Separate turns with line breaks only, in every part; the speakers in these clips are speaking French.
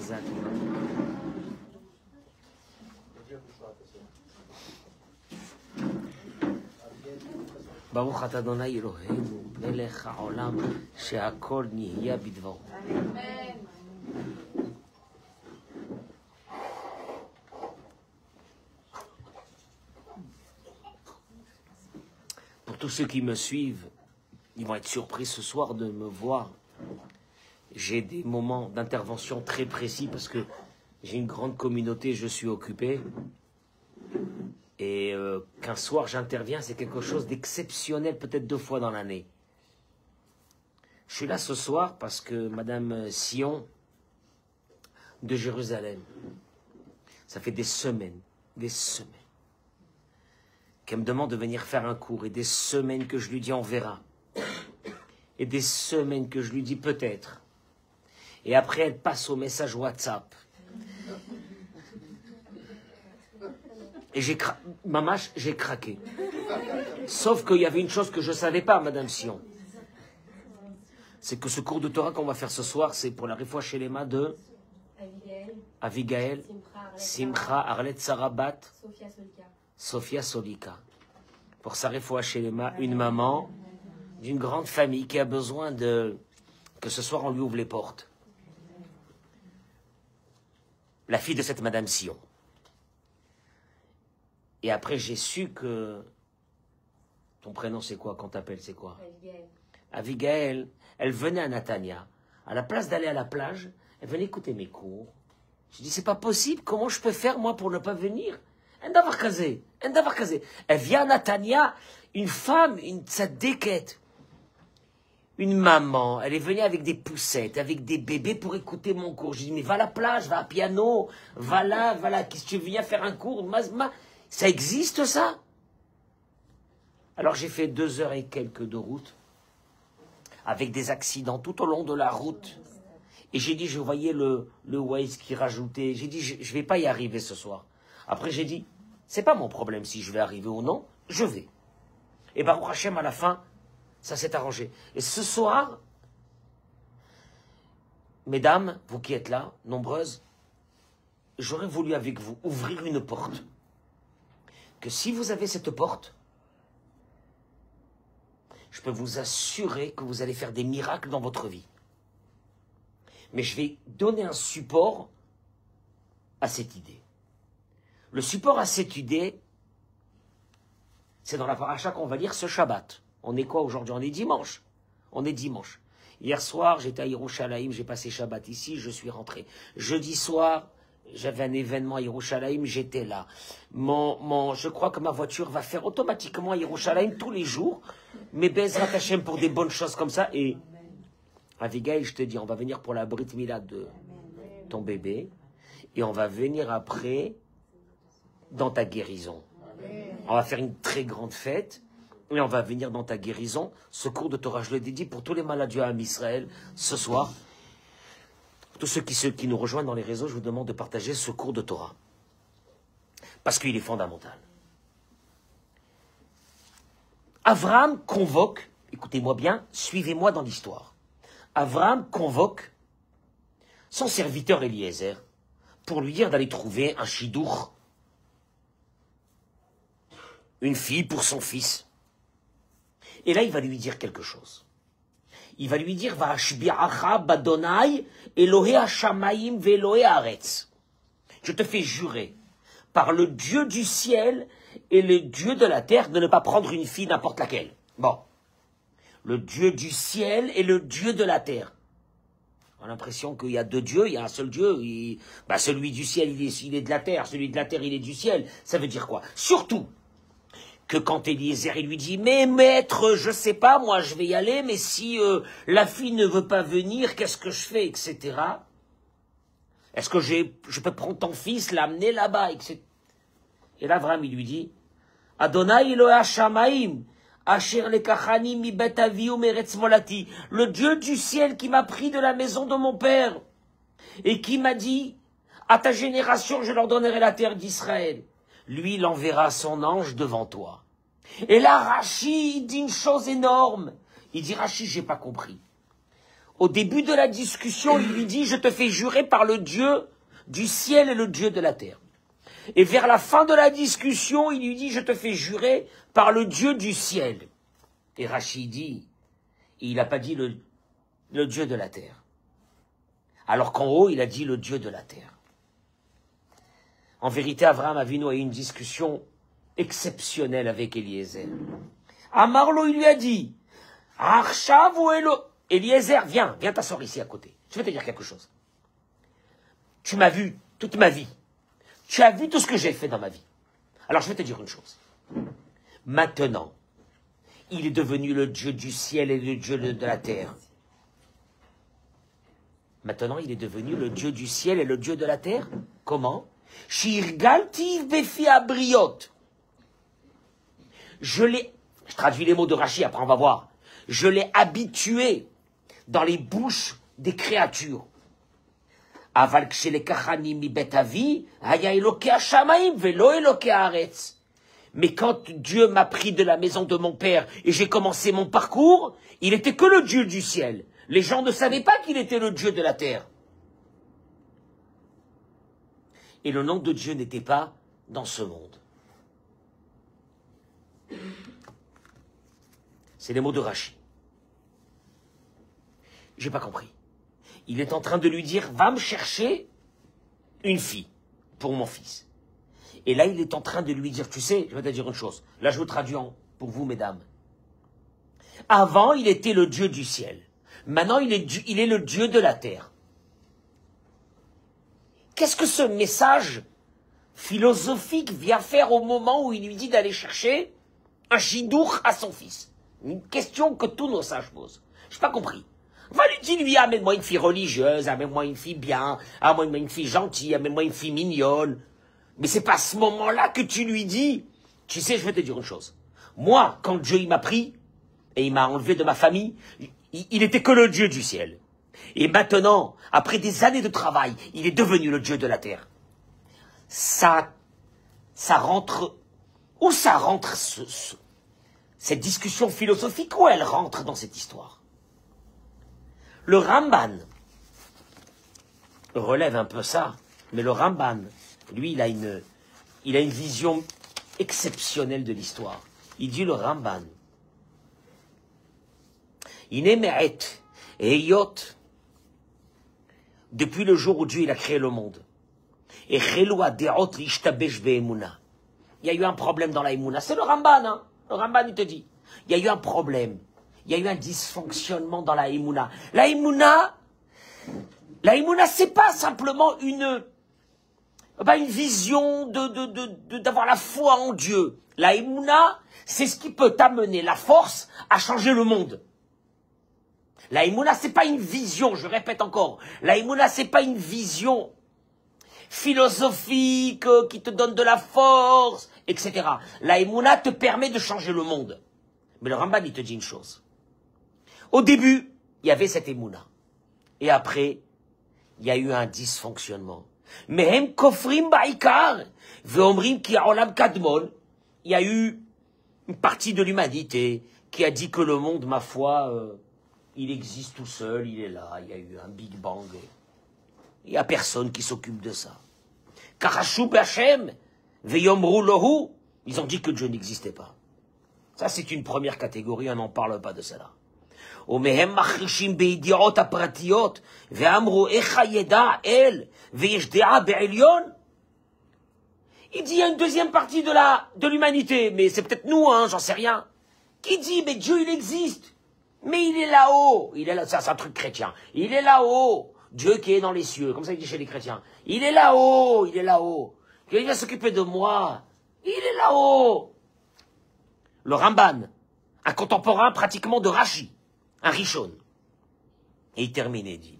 חזק. ברוך אתה אדוני אלוהינו, מלך העולם, שהכל נהיה בדברו. Pour tous ceux qui me suivent, ils vont être surpris ce soir de me voir. J'ai des moments d'intervention très précis parce que j'ai une grande communauté, je suis occupé. Et qu'un soir j'interviens, c'est quelque chose d'exceptionnel, peut-être 2 fois dans l'année. Je suis là ce soir parce que Madame Sion de Jérusalem, ça fait des semaines, qu'elle me demande de venir faire un cours, et des semaines que je lui dis on verra, et des semaines que je lui dis peut-être. Et après elle passe au message WhatsApp. Et Mamache, j'ai craqué. Sauf qu'il y avait une chose que je ne savais pas, Madame Sion. C'est que ce cours de Torah qu'on va faire ce soir, c'est pour la Refoua Shelema de Avigaël, Simcha, Arlet Sarabat, Sophia Solika. Pour sa Refoua Shelema, une maman d'une grande famille qui a besoin que ce soir on lui ouvre les portes. La fille de cette Madame Sion. Et après, j'ai su que... Ton prénom, c'est quoi? Qu'on t'appelle, c'est quoi? Avigaël. Elle venait à Natania. À la place d'aller à la plage, elle venait écouter mes cours. Je dis, c'est pas possible. Comment je peux faire, moi, pour ne pas venir? Elle vient à Natania, une femme, une tzadékette. Une maman, elle est venue avec des poussettes, avec des bébés pour écouter mon cours. Je dis, mais va à la plage, va à piano, va là, qu'est-ce que tu viens faire un cours? Ça existe, ça? Alors j'ai fait 2 heures et quelques de route, avec des accidents tout au long de la route. Et j'ai dit, je voyais le Waze qui rajoutait. J'ai dit, je ne vais pas y arriver ce soir. Après j'ai dit, c'est pas mon problème si je vais arriver ou non, je vais. Et Baruch Hashem, à la fin, ça s'est arrangé. Et ce soir, mesdames, vous qui êtes là, nombreuses, j'aurais voulu avec vous ouvrir une porte. Que si vous avez cette porte, je peux vous assurer que vous allez faire des miracles dans votre vie. Mais je vais donner un support à cette idée. Le support à cette idée, c'est dans la paracha qu'on va lire ce Shabbat. On est quoi aujourd'hui? On est dimanche. On est dimanche. Hier soir, j'étais à Yerushalayim, j'ai passé Shabbat ici, je suis rentré. Jeudi soir, j'avais un événement à Yerushalayim, j'étais là. Je crois que ma voiture va faire automatiquement à Yerushalayim tous les jours. Mais Bezrat Hashem pour des bonnes choses comme ça. Et Avigail, je te dis, on va venir pour la Brit Mila de ton bébé. Et on va venir après dans ta guérison. On va faire une très grande fête. Et on va venir dans ta guérison. Ce cours de Torah, je le dédie pour tous les malades du Ham Israël ce soir. Tous ceux qui nous rejoignent dans les réseaux, je vous demande de partager ce cours de Torah. Parce qu'il est fondamental. Abraham convoque, écoutez-moi bien, suivez-moi dans l'histoire. Abraham convoque son serviteur Eliezer pour lui dire d'aller trouver un chidour, une fille pour son fils. Et là, il va lui dire quelque chose. Il va lui dire, Va'ashbi'acha badonai Elohei hashamayim ve'Elohei haaretz. Je te fais jurer par le Dieu du ciel et le Dieu de la terre de ne pas prendre une fille n'importe laquelle. Bon. Le Dieu du ciel et le Dieu de la terre. On a l'impression qu'il y a 2 dieux, il y a un seul Dieu. Celui du ciel, il est de la terre. Celui de la terre, il est du ciel. Ça veut dire quoi? Surtout que quand Eliezer, il lui dit, mais maître, je sais pas, moi je vais y aller, mais si la fille ne veut pas venir, qu'est-ce que je fais, etc. Est-ce que je peux prendre ton fils, l'amener là-bas, etc. Et là, Abraham, il lui dit, Adonai Elohei Hashamayim, Asher lekachani mi bet avi umeretz molati, le Dieu du ciel qui m'a pris de la maison de mon père, et qui m'a dit, à ta génération, je leur donnerai la terre d'Israël. Lui, il enverra son ange devant toi. Et là, Rachi, il dit une chose énorme. Il dit, Rachi, j'ai pas compris. Au début de la discussion, il lui dit, je te fais jurer par le Dieu du ciel et le Dieu de la terre. Et vers la fin de la discussion, il lui dit, je te fais jurer par le Dieu du ciel. Et Rachid dit, il n'a pas dit le Dieu de la terre. Alors qu'en haut, il a dit le Dieu de la terre. En vérité, Abraham Avinu a eu une discussion exceptionnelle avec Eliezer. Amarlo, il lui a dit, Arshav ou Elo. Eliezer, viens t'asseoir ici à côté. Je vais te dire quelque chose. Tu m'as vu toute ma vie. Tu as vu tout ce que j'ai fait dans ma vie. Alors je vais te dire une chose. Maintenant, il est devenu le Dieu du ciel et le Dieu de la terre. Maintenant, il est devenu le Dieu du ciel et le Dieu de la terre. Comment? Shirgalti befi abriot. Je traduis les mots de Rachi, après on va voir. Je l'ai habitué dans les bouches des créatures. Aval kshelekachani mi bet avi, haya eloke hashamaim velo eloke haaretz. Mais quand Dieu m'a pris de la maison de mon père et j'ai commencé mon parcours, il n'était que le Dieu du ciel. Les gens ne savaient pas qu'il était le Dieu de la terre. Et le nom de Dieu n'était pas dans ce monde. C'est les mots de Rachi. J'ai pas compris. Il est en train de lui dire, va me chercher une fille pour mon fils. Et là, il est en train de lui dire, tu sais, je vais te dire une chose. Là, je vous traduis pour vous, mesdames. Avant, il était le Dieu du ciel. Maintenant, il est le Dieu de la terre. Qu'est-ce que ce message philosophique vient faire au moment où il lui dit d'aller chercher un chidour à son fils? Une question que tous nos sages posent. Je n'ai pas compris. Va lui dire, lui, amène-moi une fille religieuse, amène-moi une fille bien, amène-moi une fille gentille, amène-moi une fille mignonne. Mais c'est pas à ce moment-là que tu lui dis, tu sais, je vais te dire une chose. Moi, quand Dieu il m'a pris, et il m'a enlevé de ma famille, il était que le Dieu du ciel. Et maintenant, après des années de travail, il est devenu le Dieu de la terre. Ça rentre, où ça rentre cette discussion philosophique, où elle rentre dans cette histoire? Le Ramban relève un peu ça, mais le Ramban, lui, il a une vision exceptionnelle de l'histoire. Il dit le Ramban, Inemeret et Yot, depuis le jour où Dieu il a créé le monde, et Cheloua Deot l'Ishtabesh Be'emuna, il y a eu un problème dans la Emouna. C'est le Ramban, hein? Le Ramban, il te dit, il y a eu un problème. Il y a eu un dysfonctionnement dans la Emouna. La Emouna, c'est pas simplement une vision d'avoir la foi en Dieu. La Emouna, c'est ce qui peut t'amener la force à changer le monde. La Emouna, c'est pas une vision, je répète encore. La Emouna, c'est pas une vision philosophique qui te donne de la force, etc. La Emouna te permet de changer le monde. Mais le Ramban, il te dit une chose. Au début, il y avait cette Emouna. Et après, il y a eu un dysfonctionnement. Mehem kofrim ba'ikar, ve'omrim ki ha'olam kadmon. Il y a eu une partie de l'humanité qui a dit que le monde, ma foi, il existe tout seul, il est là, il y a eu un Big Bang. Il n'y a personne qui s'occupe de ça. Karachou b'Hashem, ve'yomru lohu. Ils ont dit que Dieu n'existait pas. Ça, c'est une première catégorie, on n'en parle pas de cela. ומהם מחרישים בידיעות הפרטיות, ואמרו איך הידע אל, ויש דעה בעליון. Il dit, il y a une deuxième partie de l'humanité, mais c'est peut-être nous, hein, j'en sais rien, qui dit, mais Dieu, il existe, mais il est là-haut, il est là, ça c'est un truc chrétien, il est là-haut, Dieu qui est dans les cieux, comme ça il dit chez les chrétiens, il est là-haut, il va s'occuper de moi, il est là-haut. Le Ramban, un contemporain pratiquement de Rachi, un Rishon. Et il termine et dit,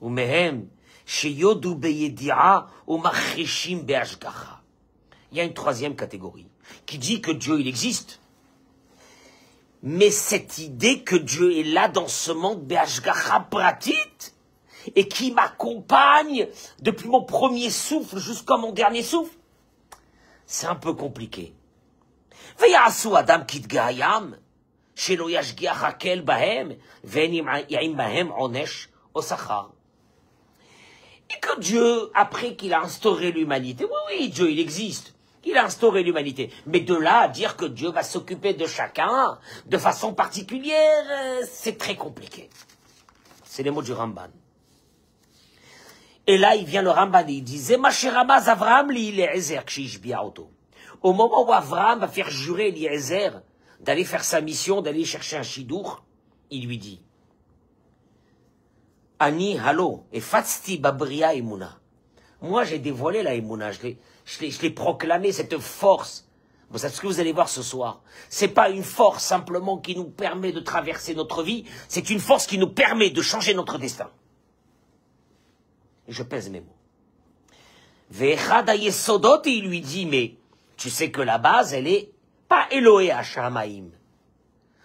Umehem, sheyodu beyedi'a umachrishim be'ashgacha. Il y a une troisième catégorie qui dit que Dieu, il existe. Mais cette idée que Dieu est là dans ce monde be'ashgacha pratit et qui m'accompagne depuis mon premier souffle jusqu'à mon dernier souffle, c'est un peu compliqué. Ve'yasu adam kitgayam. שלא ישגיח הקל בהם, ואין עם בהם עונש או שכר. Et que Dieu, après qu'il a instauré l'humanité, oui, Dieu, il existe. Il a instauré l'humanité. Mais de là à dire que Dieu va s'occuper de chacun de façon particulière, c'est très compliqué. C'est les mots du Ramban. Et là, il vient le Ramban et il disait, Ma chéramaz Avraham li Eliezer k'shishbi'a oto. Au moment où Avraham va faire jurer Eliezer d'aller faire sa mission, d'aller chercher un chidour, il lui dit, Ani halo, efatzti babria emuna. Moi, j'ai dévoilé la emuna, je l'ai proclamé, cette force. Vous savez ce que vous allez voir ce soir. C'est pas une force simplement qui nous permet de traverser notre vie, c'est une force qui nous permet de changer notre destin. Et je pèse mes mots. Ve'echad hayesodot, et il lui dit, mais tu sais que la base, elle est pas Elohé Hashamaim.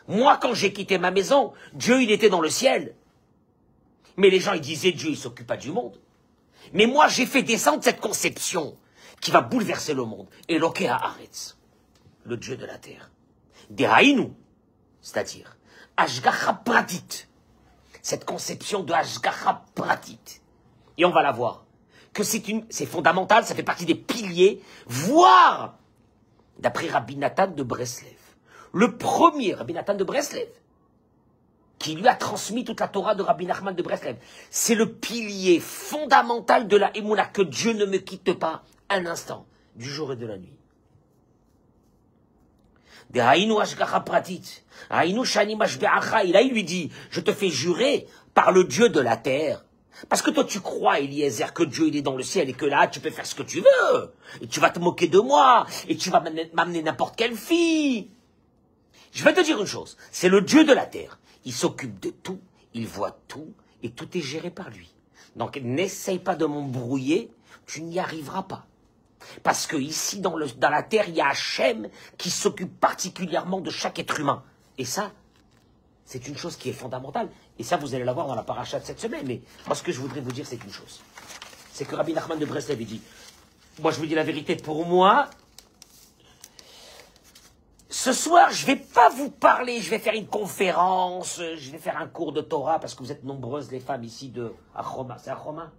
Moi, quand j'ai quitté ma maison, Dieu, il était dans le ciel. Mais les gens, ils disaient, Dieu, il s'occupe pas du monde. Mais moi, j'ai fait descendre cette conception qui va bouleverser le monde. Eloké Haaretz, le Dieu de la terre. Deraïnu, c'est-à-dire Ashgacha Pratit. Cette conception de Ashgacha Pratit. Et on va la voir. Que c'est fondamental, ça fait partie des piliers, voire, d'après Rabbi Nathan de Breslev, le premier Rabbi Nathan de Breslev, qui lui a transmis toute la Torah de Rabbi Nachman de Breslev. C'est le pilier fondamental de la Emouna, que Dieu ne me quitte pas un instant, du jour et de la nuit. Et là, il lui dit, je te fais jurer par le Dieu de la terre. Parce que toi, tu crois, Eliezer, que Dieu, il est dans le ciel et que là, tu peux faire ce que tu veux. Et tu vas te moquer de moi. Et tu vas m'amener n'importe quelle fille. Je vais te dire une chose. C'est le Dieu de la terre. Il s'occupe de tout. Il voit tout. Et tout est géré par lui. Donc, n'essaye pas de m'embrouiller. Tu n'y arriveras pas. Parce que ici, dans la terre, il y a Hachem qui s'occupe particulièrement de chaque être humain. Et ça, c'est une chose qui est fondamentale. Et ça, vous allez la voir dans la paracha de cette semaine. Mais moi, ce que je voudrais vous dire, c'est une chose. C'est que Rabbi Nachman de Breslev, il dit, moi, je vous dis la vérité, pour moi, ce soir, je ne vais pas vous parler, je vais faire une conférence, je vais faire un cours de Torah, parce que vous êtes nombreuses, les femmes ici de Achoma. C'est Achoma?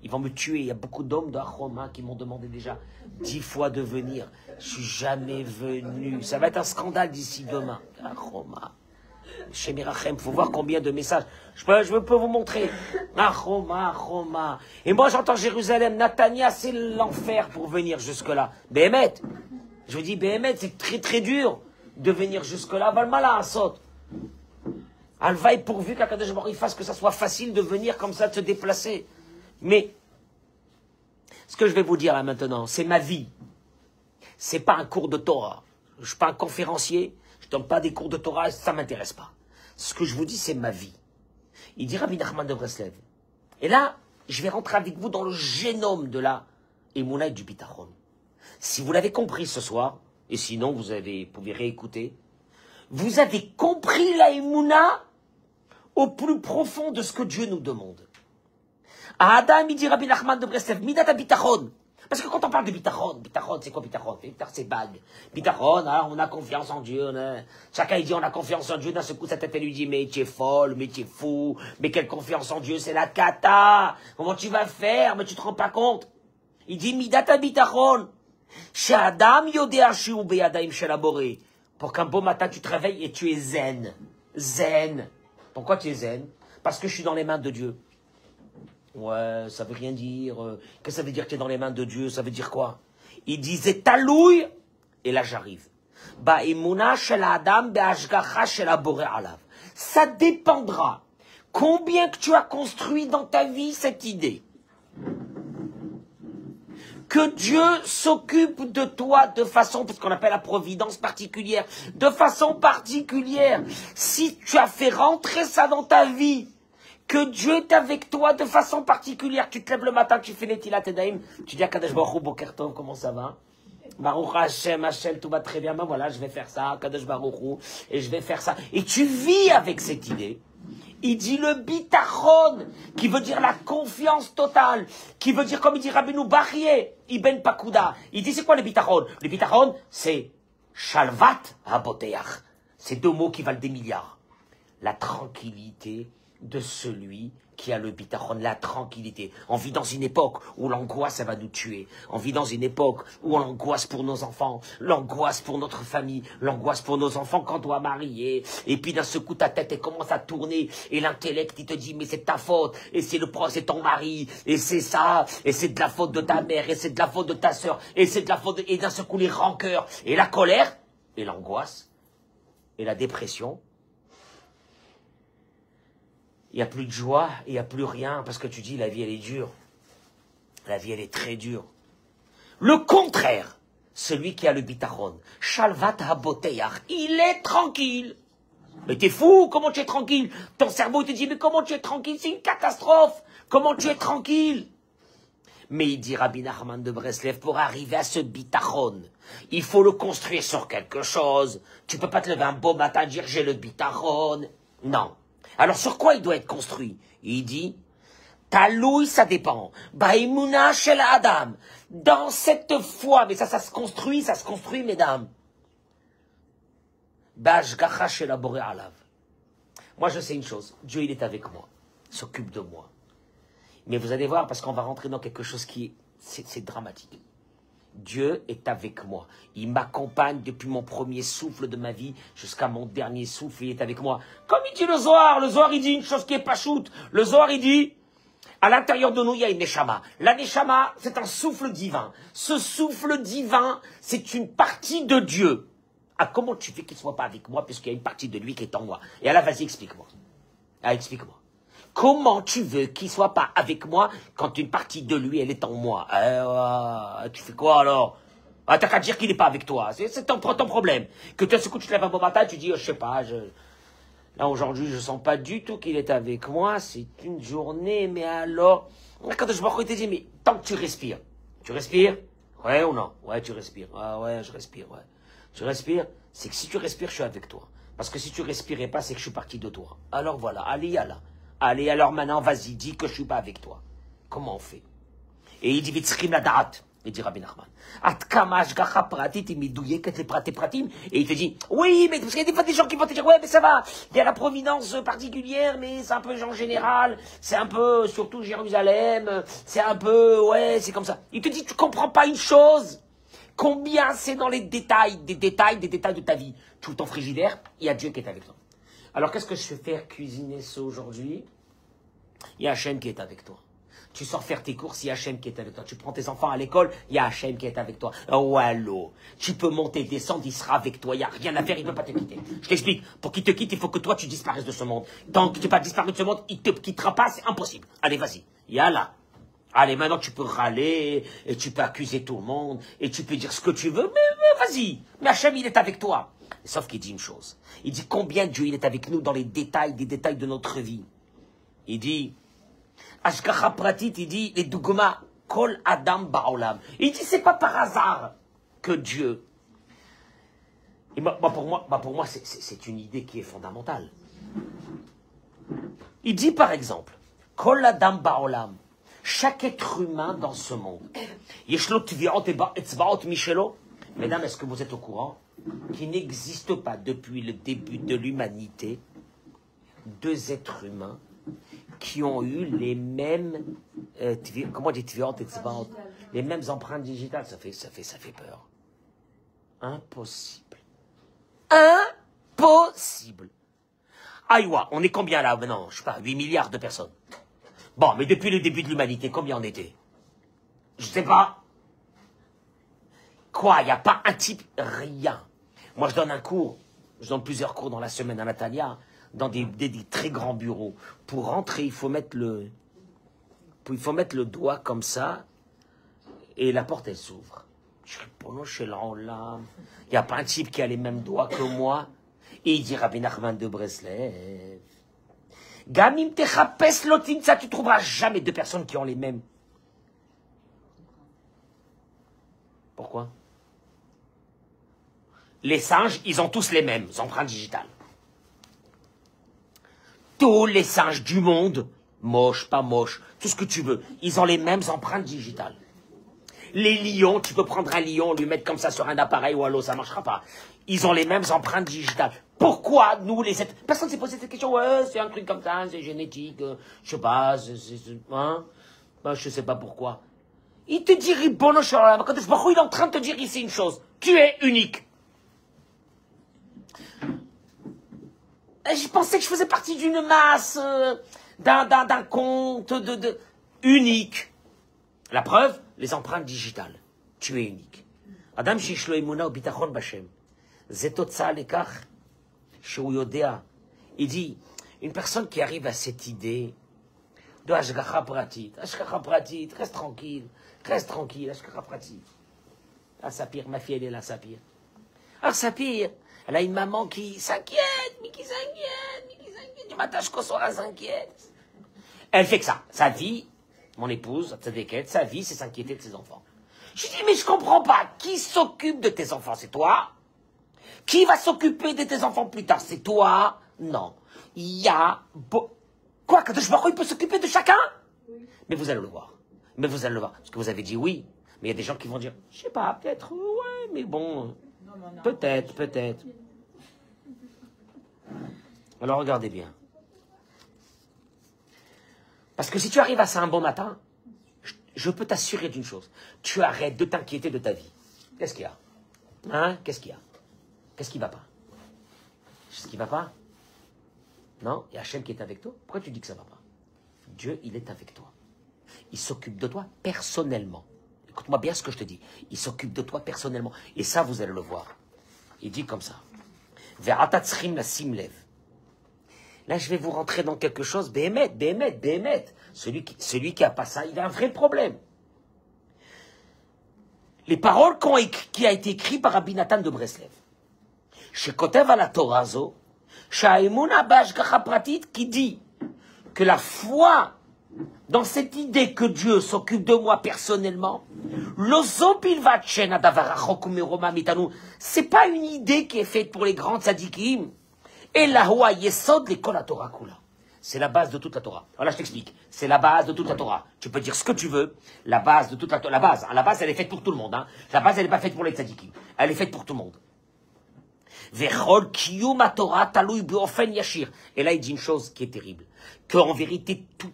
Ils vont me tuer. Il y a beaucoup d'hommes de Achoma qui m'ont demandé déjà 10 fois de venir. Je suis jamais venu. Ça va être un scandale d'ici demain. Achoma. Chez Mirachem, il faut voir combien de messages. Je peux vous montrer. Achoma, Achoma. Et moi, j'entends Jérusalem. Natania, c'est l'enfer pour venir jusque-là. Béhémet. Je vous dis, Béhémet, c'est très très dur de venir jusque-là. Valmala, saute. Alvaï, pourvu qu'Akadosh Baruch Hu fasse que ça soit facile de venir comme ça, de se déplacer. Mais, ce que je vais vous dire là maintenant, c'est ma vie. C'est pas un cours de Torah. Je suis pas un conférencier. Je donne pas des cours de Torah, ça m'intéresse pas. Ce que je vous dis, c'est ma vie. Il dit Rabbi Nachman de Breslev. Et là, je vais rentrer avec vous dans le génome de la Emouna et du Bitachon. Si vous l'avez compris ce soir, et sinon vous pouvez réécouter, vous avez compris la Emouna au plus profond de ce que Dieu nous demande. À Adam, il dit Rabbi Nachman de Breslev, Midat Bitachon. Parce que quand on parle de Bitachon, c'est quoi Bitachon? C'est bague. Bitachon, alors on a confiance en Dieu. Chacun il dit on a confiance en Dieu. D'un seul coup, sa tête elle lui dit mais tu es folle, mais tu es fou, mais quelle confiance en Dieu, c'est la cata. Comment tu vas faire? Mais tu te rends pas compte? Il dit Midat Bitachon. Chez Adam, Yodea Shiu Beyadaim Shelaboré. Pour qu'un beau matin tu te réveilles et tu es zen. Zen. Pourquoi tu es zen? Parce que je suis dans les mains de Dieu. Ouais, ça veut rien dire. Qu'est-ce que ça veut dire que tu es dans les mains de Dieu? Ça veut dire quoi? Il disait talouille, et là j'arrive. Ça dépendra combien que tu as construit dans ta vie cette idée. Que Dieu s'occupe de toi de façon, ce qu'on appelle la providence particulière, de façon particulière. Si tu as fait rentrer ça dans ta vie, que Dieu est avec toi de façon particulière. Tu te lèves le matin, tu fais les Tilat Edaim, tu dis à Kadosh Baruch Hu, Boker Tov, comment ça va? Baruch Hashem, Hashem, tout va très bien. Ben voilà, je vais faire ça, Kadosh Baruch Hu, et je vais faire ça. Et tu vis avec cette idée. Il dit le bitachon, qui veut dire la confiance totale, qui veut dire, comme il dit Rabbeinu Bachye, Ibn Pakuda. Il dit, c'est quoi le bitachon? Le bitachon, c'est Shalvat Haboteach. C'est deux mots qui valent des milliards. La tranquillité de celui qui a le bitachon, la tranquillité. On vit dans une époque où l'angoisse, elle va nous tuer. On vit dans une époque où on l'angoisse pour nos enfants, l'angoisse pour notre famille, l'angoisse pour nos enfants quand on doit marier. Et puis d'un seul coup, ta tête, elle commence à tourner. Et l'intellect, il te dit, mais c'est ta faute. Et c'est c'est ton mari. Et c'est ça. Et c'est de la faute de ta mère. Et c'est de la faute de ta sœur. Et c'est de la faute Et d'un seul coup, les rancœurs. Et la colère. Et l'angoisse. Et la dépression. Il n'y a plus de joie, il n'y a plus rien, parce que tu dis, la vie, elle est dure. La vie, elle est très dure. Le contraire, celui qui a le bitachon, Shalvat haboteach, il est tranquille. Mais t'es fou, comment tu es tranquille? Ton cerveau te dit, mais comment tu es tranquille? C'est une catastrophe. Comment tu es tranquille? Mais il dit Rabbi Nachman de Breslev, pour arriver à ce bitachon, il faut le construire sur quelque chose. Tu peux pas te lever un beau matin et dire, j'ai le bitachon. Non. Alors, sur quoi il doit être construit? Il dit, Taloui, ça dépend. Baïmouna chez Adam. Dans cette foi, mais ça se construit, mesdames. Bashgacha chez la Boré Alav. Moi, je sais une chose. Dieu, il est avec moi. Il s'occupe de moi. Mais vous allez voir, parce qu'on va rentrer dans quelque chose qui c'est dramatique. Dieu est avec moi. Il m'accompagne depuis mon premier souffle de ma vie jusqu'à mon dernier souffle. Il est avec moi. Comme il dit le Zohar il dit une chose qui est pas choute. Le Zohar, il dit, à l'intérieur de nous, il y a une Neshama. La Neshama, c'est un souffle divin. Ce souffle divin, c'est une partie de Dieu. Ah, comment tu fais qu'il ne soit pas avec moi puisqu'il y a une partie de lui qui est en moi? Et là, vas-y, explique-moi. Ah, explique-moi. Comment tu veux qu'il ne soit pas avec moi quand une partie de lui, elle est en moi? Tu fais quoi alors? Ah, t'as qu'à dire qu'il n'est pas avec toi. C'est ton problème. Que tu te lèves un bon matin, tu dis, oh, je sais pas, là aujourd'hui, je sens pas du tout qu'il est avec moi. C'est une journée, mais alors... Quand je me te dis, mais tant que tu respires. Tu respires? Ouais ou non? Ouais, tu respires. Ah ouais, je respire, ouais. Tu respires? C'est que si tu respires, je suis avec toi. Parce que si tu respirais pas, c'est que je suis parti de toi. Alors voilà, allez, yalla. Allez, alors maintenant, vas-y, dis que je suis pas avec toi. Comment on fait? Et il dit, Vitzchim la da'at. Il dit Rabbi Nachman. Et il te dit, oui, mais parce qu'il y a des fois des gens qui vont te dire, ouais, mais ça va. Il y a la providence particulière, mais c'est un peu en général. C'est un peu, surtout Jérusalem. C'est un peu, ouais, c'est comme ça. Il te dit, tu comprends pas une chose. Combien c'est dans les détails, des détails de ta vie. Tu ouvres ton frigidaire, il y a Dieu qui est avec toi. Alors, qu'est-ce que je fais faire cuisiner ça aujourd'hui? Il y a Hachem qui est avec toi. Tu sors faire tes courses, il y a Hachem qui est avec toi. Tu prends tes enfants à l'école, il y a Hachem qui est avec toi. Oh, allô. Tu peux monter, descendre, il sera avec toi. Il n'y a rien à faire, il ne peut pas te quitter. Je t'explique. Pour qu'il te quitte, il faut que toi, tu disparaisses de ce monde. Tant que tu n'es pas disparu de ce monde, il ne te quittera pas, c'est impossible. Allez, vas-y. Yallah. Allez, maintenant, tu peux râler, et tu peux accuser tout le monde, et tu peux dire ce que tu veux, mais vas-y. Mais Hachem, il est avec toi. Sauf qu'il dit une chose. Il dit combien Dieu il est avec nous dans les détails, des détails de notre vie. Il dit, Ashkacha Pratit, il dit, les Dougma, Kol Adam Baolam. Il dit, c'est pas par hasard que Dieu. Et pour moi, c'est une idée qui est fondamentale. Il dit par exemple, Kol Adam Baolam, chaque être humain dans ce monde, Yeshlo Tviot Etzbaot Michelo. Mesdames, est-ce que vous êtes au courant qu'il n'existe pas depuis le début de l'humanité deux êtres humains qui ont eu les mêmes, comment on dit, les mêmes empreintes digitales? Ça fait peur. Impossible. Impossible. Aïwa, on est combien là maintenant? Je sais pas, 8 milliards de personnes. Bon, mais depuis le début de l'humanité, combien on était? Je sais pas. Quoi, il n'y a pas un type? Rien. Moi, je donne un cours, je donne plusieurs cours dans la semaine à Natalia, dans des très grands bureaux. Pour rentrer, il faut mettre le doigt comme ça, et la porte, elle s'ouvre. Je réponds, chez l'Anlam. Il n'y a pas un type qui a les mêmes doigts que moi. Et il dit, Rabbi Nachman de Breslev, Gamim techapes lotin, ça, tu trouveras jamais deux personnes qui ont les mêmes. Pourquoi? Les singes, ils ont tous les mêmes empreintes digitales. Tous les singes du monde, moche, pas moche, tout ce que tu veux, ils ont les mêmes empreintes digitales. Les lions, tu peux prendre un lion, lui mettre comme ça sur un appareil ou à l'eau, ça ne marchera pas. Ils ont les mêmes empreintes digitales. Pourquoi nous, les êtres... Personne ne s'est posé cette question. Ouais, c'est un truc comme ça, c'est génétique, je sais pas, hein? Ben, je sais pas pourquoi. Il te dit, Ribono Shalom, quand il est en train de te dire ici une chose. Tu es unique. Et je pensais que je faisais partie d'une masse, d'un compte, unique. La preuve, les empreintes digitales. Tu es unique. Adam Shishlo Emuna ou Bitachon Bashem. Zetotsa Lekach. Il dit, une personne qui arrive à cette idée de Ashgacha Pratit, reste tranquille, Ashgacha Pratit. Ah, Sapir, ma fille, elle est là, Sapir. Alors, Sapir, elle a une maman qui s'inquiète, du matin jusqu'au soir, elle s'inquiète. Elle fait que ça. Sa vie, mon épouse, sa vie, c'est s'inquiéter de ses enfants. Je dis, mais je comprends pas, qui s'occupe de tes enfants, c'est toi? Qui va s'occuper de tes enfants plus tard? C'est toi? Non. Il y a... Quoi? Kadosh Baruch Hu, il peut s'occuper de chacun? Oui. Mais vous allez le voir. Parce que vous avez dit oui. Mais il y a des gens qui vont dire, je sais pas, peut-être, ouais, mais bon, peut-être. Alors regardez bien. Parce que si tu arrives à ça un bon matin, je peux t'assurer d'une chose. Tu arrêtes de t'inquiéter de ta vie. Qu'est-ce qu'il y a? Hein? Qu'est-ce qu'il y a? Qu'est-ce qui ne va pas? Ce qui ne va pas? Non? Il y a Hachem qui est avec toi. Pourquoi tu dis que ça ne va pas? Dieu, il est avec toi. Il s'occupe de toi personnellement. Écoute-moi bien ce que je te dis. Il s'occupe de toi personnellement. Et ça, vous allez le voir. Il dit comme ça. Ve'atatzrim la simlev. Là, je vais vous rentrer dans quelque chose. Béhémet. Celui qui n'a pas ça, il a un vrai problème. Les paroles qui a été écrites par Rabbi Nathan de Breslev. Shekotev à la Torah zo, Sha'emuna b'ashgacha pratit, qui dit que la foi dans cette idée que Dieu s'occupe de moi personnellement, c'est pas une idée qui est faite pour les grands tzadikim, et la Hoa Yesod l'école la Torah Kula. C'est la base de toute la Torah. Alors là, je t'explique. C'est la base de toute la Torah. Tu peux dire ce que tu veux. La base de toute la Torah. La base, elle est faite pour tout le monde. Hein. La base, elle n'est pas faite pour les tzadikim. Elle est faite pour tout le monde. Et là, il dit une chose qui est terrible. Qu'en vérité, toute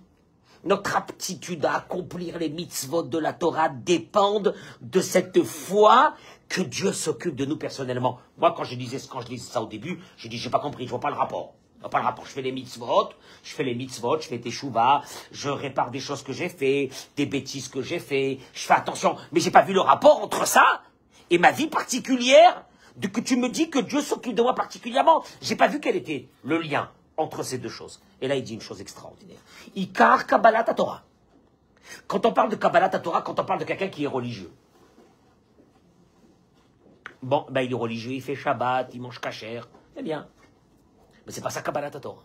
notre aptitude à accomplir les mitzvot de la Torah dépendent de cette foi que Dieu s'occupe de nous personnellement. Moi, quand je disais ça au début, j'ai dit, j'ai pas compris, je vois pas le rapport. Je fais les mitzvot, je fais teshuva, je répare des choses que j'ai fait, des bêtises que j'ai fait, je fais attention, mais j'ai pas vu le rapport entre ça et ma vie particulière, que tu me dis que Dieu s'occupe de moi particulièrement. J'ai pas vu quel était le lien entre ces deux choses. Et là, il dit une chose extraordinaire. Ikar Kabbalat Torah. Quand on parle de Kabbalat Torah, quand on parle de quelqu'un qui est religieux. Bon, ben il est religieux, il fait Shabbat, il mange kasher, c'est bien. Mais c'est pas ça Kabbalat Torah.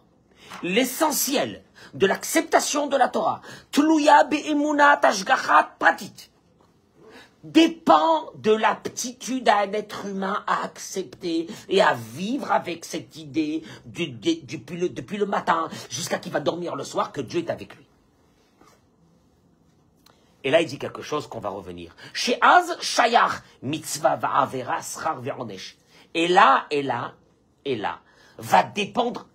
L'essentiel de l'acceptation de la Torah, Tluya be'emunat ashgachat pratit, dépend de l'aptitude à un être humain à accepter et à vivre avec cette idée depuis le matin jusqu'à qu'il va dormir le soir que Dieu est avec lui. Et là, il dit quelque chose qu'on va revenir. Chez Az Shayach, mitzvah va'avera schar ve'onesh. Et là, va dépendre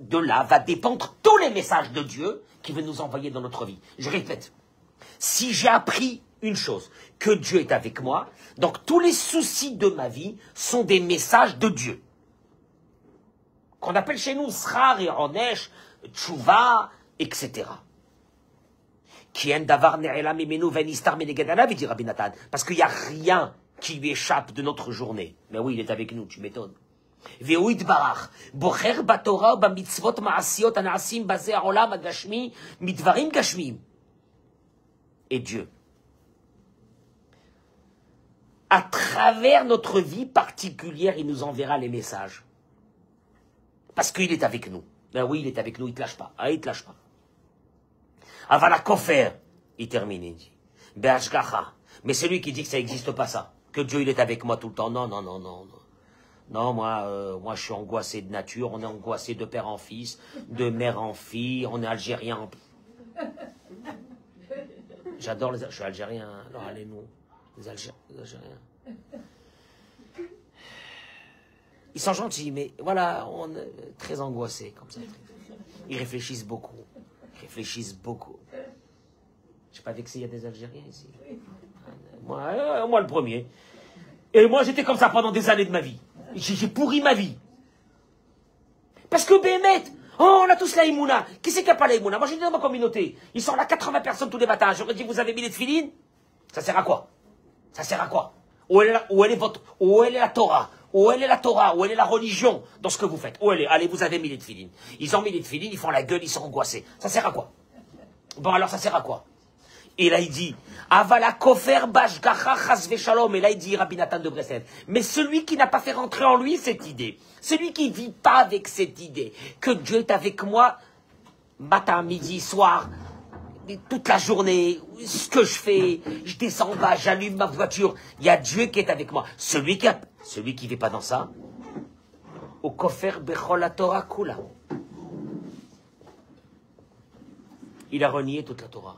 tous les messages de Dieu qui veut nous envoyer dans notre vie. Je répète, si j'ai appris une chose, que Dieu est avec moi, donc tous les soucis de ma vie sont des messages de Dieu. Qu'on appelle chez nous schar et onesh, tchouva, etc. Parce qu'il n'y a rien qui lui échappe de notre journée. Mais oui, il est avec nous, tu m'étonnes. Et Dieu, à travers notre vie particulière, il nous enverra les messages. Parce qu'il est avec nous. Ben oui, il est avec nous, il ne te lâche pas. Ah, il ne te lâche pas. Avala kofer, il termine, il dit. Be'ashgacha. Mais celui qui dit que ça n'existe pas ça, que Dieu il est avec moi tout le temps, non. Non, moi je suis angoissé de nature, on est angoissé de père en fils, de mère en fille, on est algérien. J'adore je suis algérien, alors allez-nous, les Algériens. Ils sont gentils, mais voilà, on est très angoissés comme ça. Ils réfléchissent beaucoup. Je n'ai pas vexé, il y a des Algériens ici. Moi le premier. Et moi, j'étais comme ça pendant des années de ma vie. J'ai pourri ma vie. Parce que Bémet, oh, on a tous la Imouna. Qui c'est qui n'a pas la Imouna? Moi, j'ai dit dans ma communauté, ils sont là 80 personnes tous les matins. J'aurais dit, vous avez mis les tefilines? Ça sert à quoi? Où est la Torah? Où est la Torah? Où est la religion dans ce que vous faites? Où elle est? Allez, vous avez mis les tefilines. Ils ont mis les tefilines, ils font la gueule, ils sont angoissés. Ça sert à quoi? Bon, alors ça sert à quoi? Et là, il dit, Avala kofer bashgacha chasve shalom. Et là, il dit, Rabbi Nathan de Breslev. Mais celui qui n'a pas fait rentrer en lui cette idée, celui qui vit pas avec cette idée, que Dieu est avec moi, matin, midi, soir, toute la journée, ce que je fais, je descends en bas, j'allume ma voiture, il y a Dieu qui est avec moi. Celui qui vit pas dans ça, au kofer bechol la Torah kula. Il a renié toute la Torah.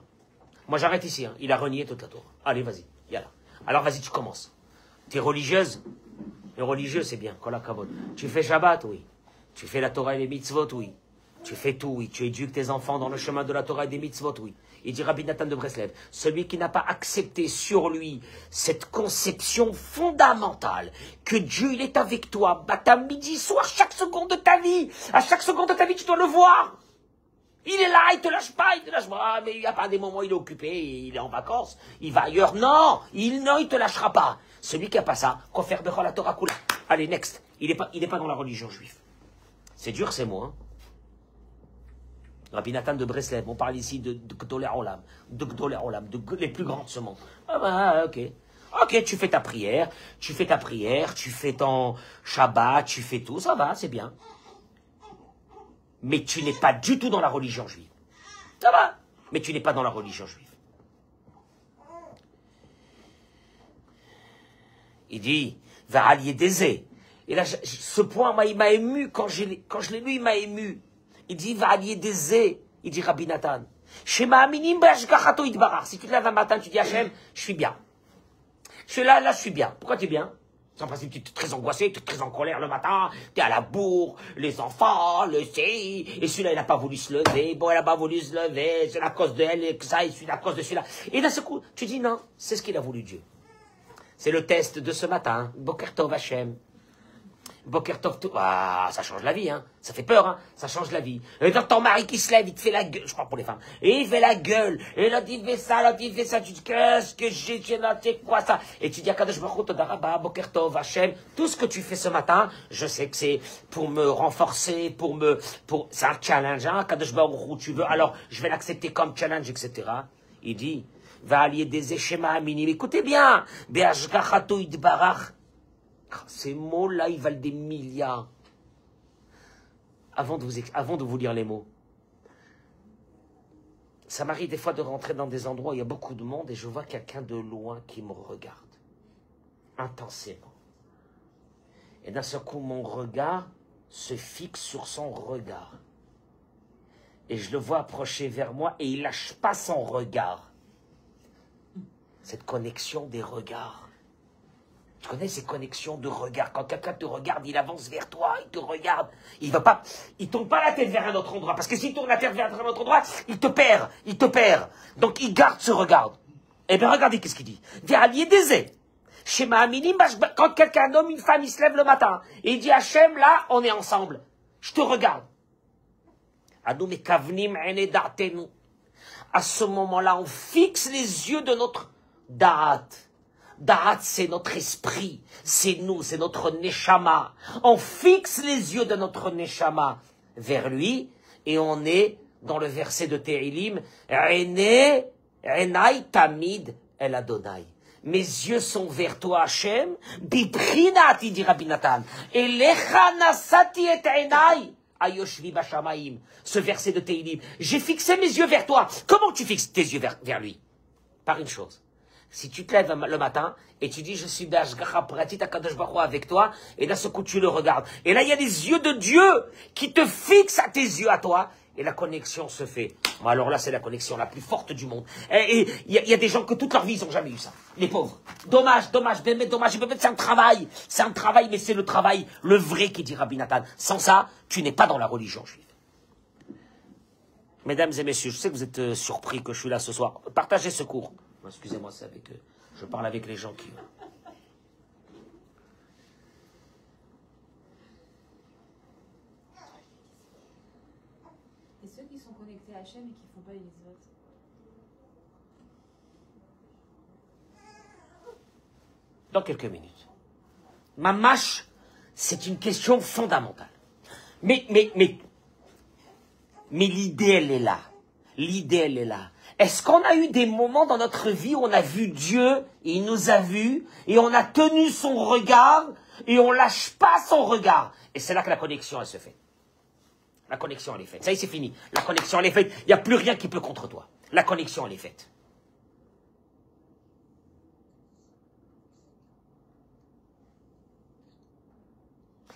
Moi, j'arrête ici. Hein. Il a renié toute la Torah. Allez, vas-y. Yalla. Alors, vas-y, tu commences. Tu es religieuse? Les religieux, c'est bien. Kol hakavod. Tu fais Shabbat? Oui. Tu fais la Torah et les mitzvot? Oui. Tu fais tout? Oui. Tu éduques tes enfants dans le chemin de la Torah et des mitzvot? Oui. Il dit Rabbi Nathan de Breslev, celui qui n'a pas accepté sur lui cette conception fondamentale que Dieu, il est avec toi, matin, midi, soir, chaque seconde de ta vie. À chaque seconde de ta vie, tu dois le voir. Il est là, il te lâche pas. Ah, mais il n'y a pas des moments où il est occupé, il est en vacances, il va ailleurs. Non, il te lâchera pas. Celui qui n'a pas ça, kofer bechol la Torah kula. Allez, next. Il est pas dans la religion juive. C'est dur ces mots, hein. Rabbi Nathan de Breslev, on parle ici de Gdolei Olam, les plus grands de ce monde. Ah bah, ok. Ok, tu fais ta prière, tu fais ton Shabbat, tu fais tout, ça va, c'est bien. Mais tu n'es pas du tout dans la religion juive. Ça va, mais tu n'es pas dans la religion juive. Il dit, va allier des Et là, ce point, moi, il m'a ému, quand je l'ai lu, il m'a ému. Il dit, va allier des il dit Rabbi Nathan. Si tu te lèves un matin, tu dis Hachem, je suis bien. Je suis là, je suis bien. Pourquoi tu es bien? C'est en principe, tu es très angoissé, tu es très en colère le matin, tu es à la bourre, les enfants, le C, et celui-là, il n'a pas voulu se lever, bon, il n'a pas voulu se lever, c'est la cause de elle, et ça, et c'est la cause de celui-là. Et d'un seul coup, tu dis non, c'est ce qu'il a voulu Dieu. C'est le test de ce matin. Boker Tov Hachem. Boker Tov, ah, ça change la vie, hein. Ça fait peur, hein. Ça change la vie. Et dans ton mari qui se lève, il te fait la gueule. Je parle pour les femmes. Et il fait la gueule. Et l'autre, il fait ça, l'autre, il fait ça. Tu dis, qu'est-ce que j'ai, c'est quoi ça? Et tu dis, Akadosh Baruch Hu, Toda Rabba, Boker Tov, Hachem. Tout ce que tu fais ce matin, je sais que c'est pour me renforcer, c'est un challenge, hein. Akadosh Baruch Hu, tu veux. Alors, je vais l'accepter comme challenge, etc. Il dit, va allier des échema aminim. Écoutez bien. Be'ashgachato idbarach. Ces mots-là, ils valent des milliards. Avant de vous lire les mots, ça m'arrive des fois de rentrer dans des endroits où il y a beaucoup de monde et je vois quelqu'un de loin qui me regarde. Intensément. Et d'un seul coup, mon regard se fixe sur son regard. Et je le vois approcher vers moi et il lâche pas son regard. Cette connexion des regards. Tu connais ces connexions de regard. Quand quelqu'un te regarde, il avance vers toi, il te regarde. Il tourne pas la tête vers un autre endroit. Parce que s'il tourne la tête vers un autre endroit, il te perd. Donc il garde ce regard. Eh bien regardez qu'est-ce qu'il dit. Quand quelqu'un, un homme, une femme, il se lève le matin. Et il dit Hachem, là, on est ensemble. Je te regarde. À ce moment-là, on fixe les yeux de notre da'at. Da'at, c'est notre esprit, c'est nous, c'est notre neshama. On fixe les yeux de notre neshama vers lui et on est dans le verset de Tehillim, Enai tamid el Adonai. Mes yeux sont vers toi, Hachem, bibrinat, il dit Rabbi Nathan, elecha nasati et enai. Ayoshvi bashamaim. Ce verset de Tehillim, j'ai fixé mes yeux vers toi. Comment tu fixes tes yeux vers lui? Par une chose. Si tu te lèves le matin et tu dis je suis d'Ashgacha Pratit Akadosh Baruch Hu avec toi et d'un seul coup tu le regardes et là il y a les yeux de Dieu qui te fixent à tes yeux à toi et la connexion se fait. Bon, alors là, c'est la connexion la plus forte du monde. Et il y a des gens que toute leur vie, ils n'ont jamais eu ça. Les pauvres. Dommage, dommage, dommage. C'est un travail. C'est un travail, mais c'est le travail, le vrai qui dit Rabbi Nathan. Sans ça, tu n'es pas dans la religion juive. Mesdames et messieurs, je sais que vous êtes surpris que je suis là ce soir. Partagez ce cours. Excusez-moi, c'est avec eux. Je parle avec les gens qui...
Et ceux qui sont connectés à Hachem et qui ne font pas les autres.
Dans quelques minutes. Mamash, c'est une question fondamentale. Mais l'idée, elle est là. L'idée, elle est là. Est-ce qu'on a eu des moments dans notre vie où on a vu Dieu, et il nous a vus, et on a tenu son regard, et on lâche pas son regard? Et c'est là que la connexion, elle se fait. La connexion, elle est faite. Ça y est, c'est fini. La connexion, elle est faite. Il n'y a plus rien qui peut contre toi. La connexion, elle est faite.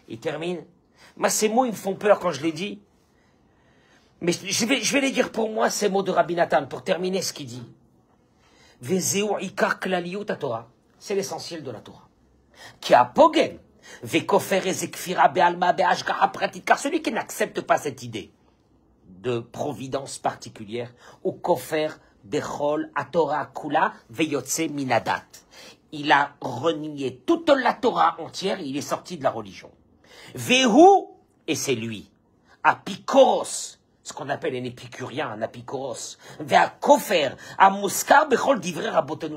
Il termine. Moi, ces mots, ils me font peur quand je les dis. Mais je vais les dire pour moi, ces mots de Rabbi Nathan, pour terminer ce qu'il dit. Vezeu ikar klaliyut Torah. C'est l'essentiel de la Torah. Qui a pogem. Vekofer ezekfira be'alma be'ashgaha pratit. Car celui qui n'accepte pas cette idée de providence particulière, ou kofer bechol a Torah kula veyotse minadat. Il a renié toute la Torah entière et il est sorti de la religion. Vehu, et c'est lui, apikoros, ce qu'on appelle un épicurien, un apikoros, vea kofer, a muskar bechol divrei rabotenu,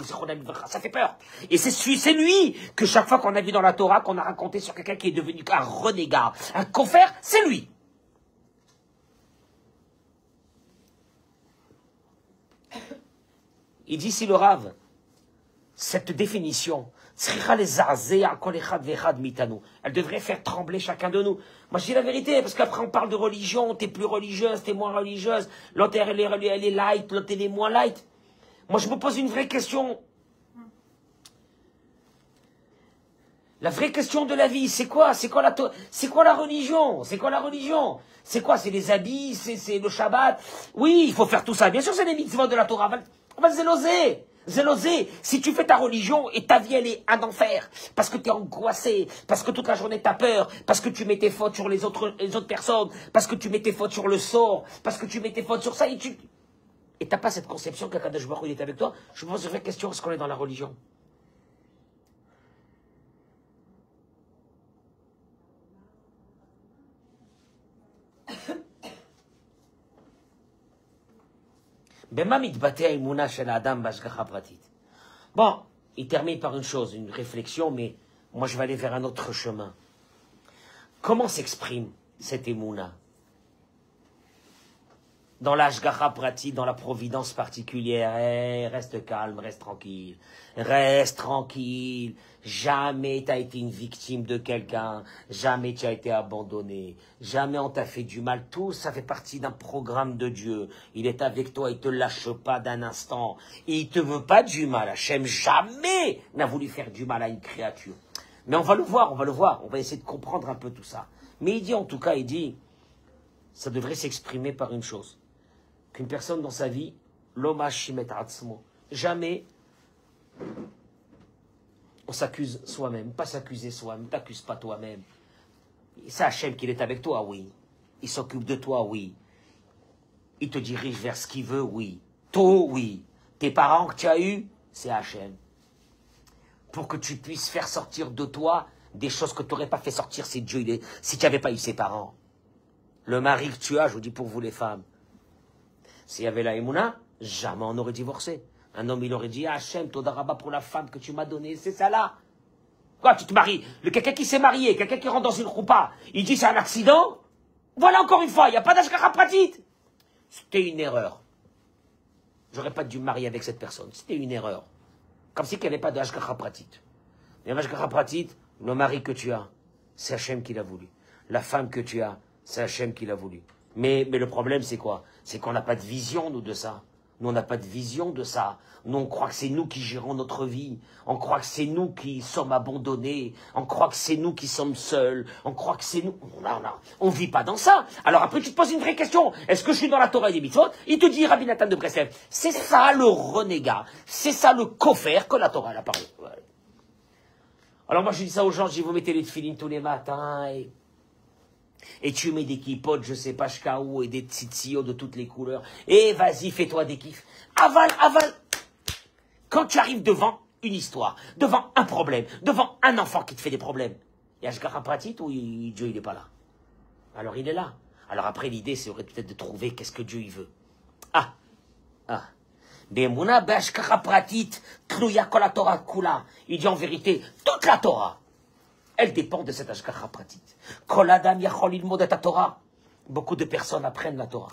ça fait peur. Et c'est lui que chaque fois qu'on a vu dans la Torah, qu'on a raconté sur quelqu'un qui est devenu un renégat, un kofer, c'est lui. Il dit si le Rav, cette définition, elle devrait faire trembler chacun de nous. Moi je dis la vérité, parce qu'après on parle de religion, t'es plus religieuse, t'es moins religieuse, l'autre elle est light, l'autre elle est moins light. Moi je me pose une vraie question. La vraie question de la vie, c'est quoi? C'est quoi la religion? C'est quoi la religion? C'est quoi? C'est les habits, c'est le Shabbat. Oui, il faut faire tout ça. Bien sûr, c'est les mitzvot de la Torah. On va zéloser. Zéloser. Si tu fais ta religion et ta vie, elle est un enfer, parce que tu es angoissé, parce que toute la journée tu as peur, parce que tu mets tes fautes sur les autres personnes, parce que tu mets tes fautes sur le sort, parce que tu mets tes fautes sur ça, et t'as pas cette conception qu'Akadosh Baruch Hu est avec toi, je me pose une vraie question, est-ce qu'on est dans la religion? Bon, il termine par une chose, une réflexion, mais moi je vais aller vers un autre chemin. Comment s'exprime cette émouna? Dans l'ashgacha pratit, dans la providence particulière, reste calme, reste tranquille. Reste tranquille. Jamais tu as été une victime de quelqu'un. Jamais tu as été abandonné. Jamais on t'a fait du mal. Tout ça fait partie d'un programme de Dieu. Il est avec toi, il te lâche pas d'un instant. Et il te veut pas du mal. Hachem jamais n'a voulu faire du mal à une créature. Mais on va le voir, on va le voir. On va essayer de comprendre un peu tout ça. Mais il dit en tout cas, ça devrait s'exprimer par une chose. Qu'une personne dans sa vie, jamais on s'accuse soi-même, pas s'accuser soi-même, t'accuses pas toi-même. C'est Hachem qu'il est avec toi, oui. Il s'occupe de toi, oui. Il te dirige vers ce qu'il veut, oui. Tout, oui. Tes parents que tu as eus, c'est Hachem. Pour que tu puisses faire sortir de toi des choses que tu n'aurais pas fait sortir si Dieu, si tu n'avais pas eu ses parents. Le mari que tu as, je vous dis pour vous les femmes, s'il y avait la Emouna, jamais on aurait divorcé. Un homme, il aurait dit, Hachem, Todaraba pour la femme que tu m'as donnée, c'est ça là. Quoi, tu te maries, quelqu'un qui s'est marié, quelqu'un qui rentre dans une roupa, il dit c'est un accident. Voilà encore une fois, il n'y a pas d'ashgacha pratit. C'était une erreur. J'aurais pas dû me marier avec cette personne. C'était une erreur. Comme si qu'il n'y avait pas d'ashgacha pratit. Il y a ashgacha pratit, le mari que tu as, c'est Hachem qui l'a voulu. La femme que tu as, c'est Hachem qui l'a voulu. Mais le problème, c'est quoi? C'est qu'on n'a pas de vision, nous, de ça. Nous, on n'a pas de vision de ça. Nous, on croit que c'est nous qui gérons notre vie. On croit que c'est nous qui sommes abandonnés. On croit que c'est nous qui sommes seuls. On croit que c'est nous. On vit pas dans ça. Alors après, tu te poses une vraie question. Est-ce que je suis dans la Torah et des mitzvot? Il te dit, Rabbi Nathan de Breslev, c'est ça le renégat. C'est ça le coffert que la Torah a parlé. Ouais. Alors moi, je dis ça aux gens, je dis, vous mettez les tefilines tous les matins et tu mets des kippotes, je sais pas où, et des tzitzio de toutes les couleurs. Et vas-y, fais-toi des kiffs. Avale. Quand tu arrives devant une histoire, devant un problème, devant un enfant qui te fait des problèmes, il y a Ashgacha Pratit ou Dieu il n'est pas là? Alors il est là. Alors après l'idée c'est peut-être de trouver qu'est-ce que Dieu il veut. Be'emuna be'ashgacha pratit tluya kol haTorah kula. Il dit en vérité, toute la Torah, elle dépend de cette Ashgacha Pratit. Kol adam yachol lilmod et haTorah. Beaucoup de personnes apprennent la Torah,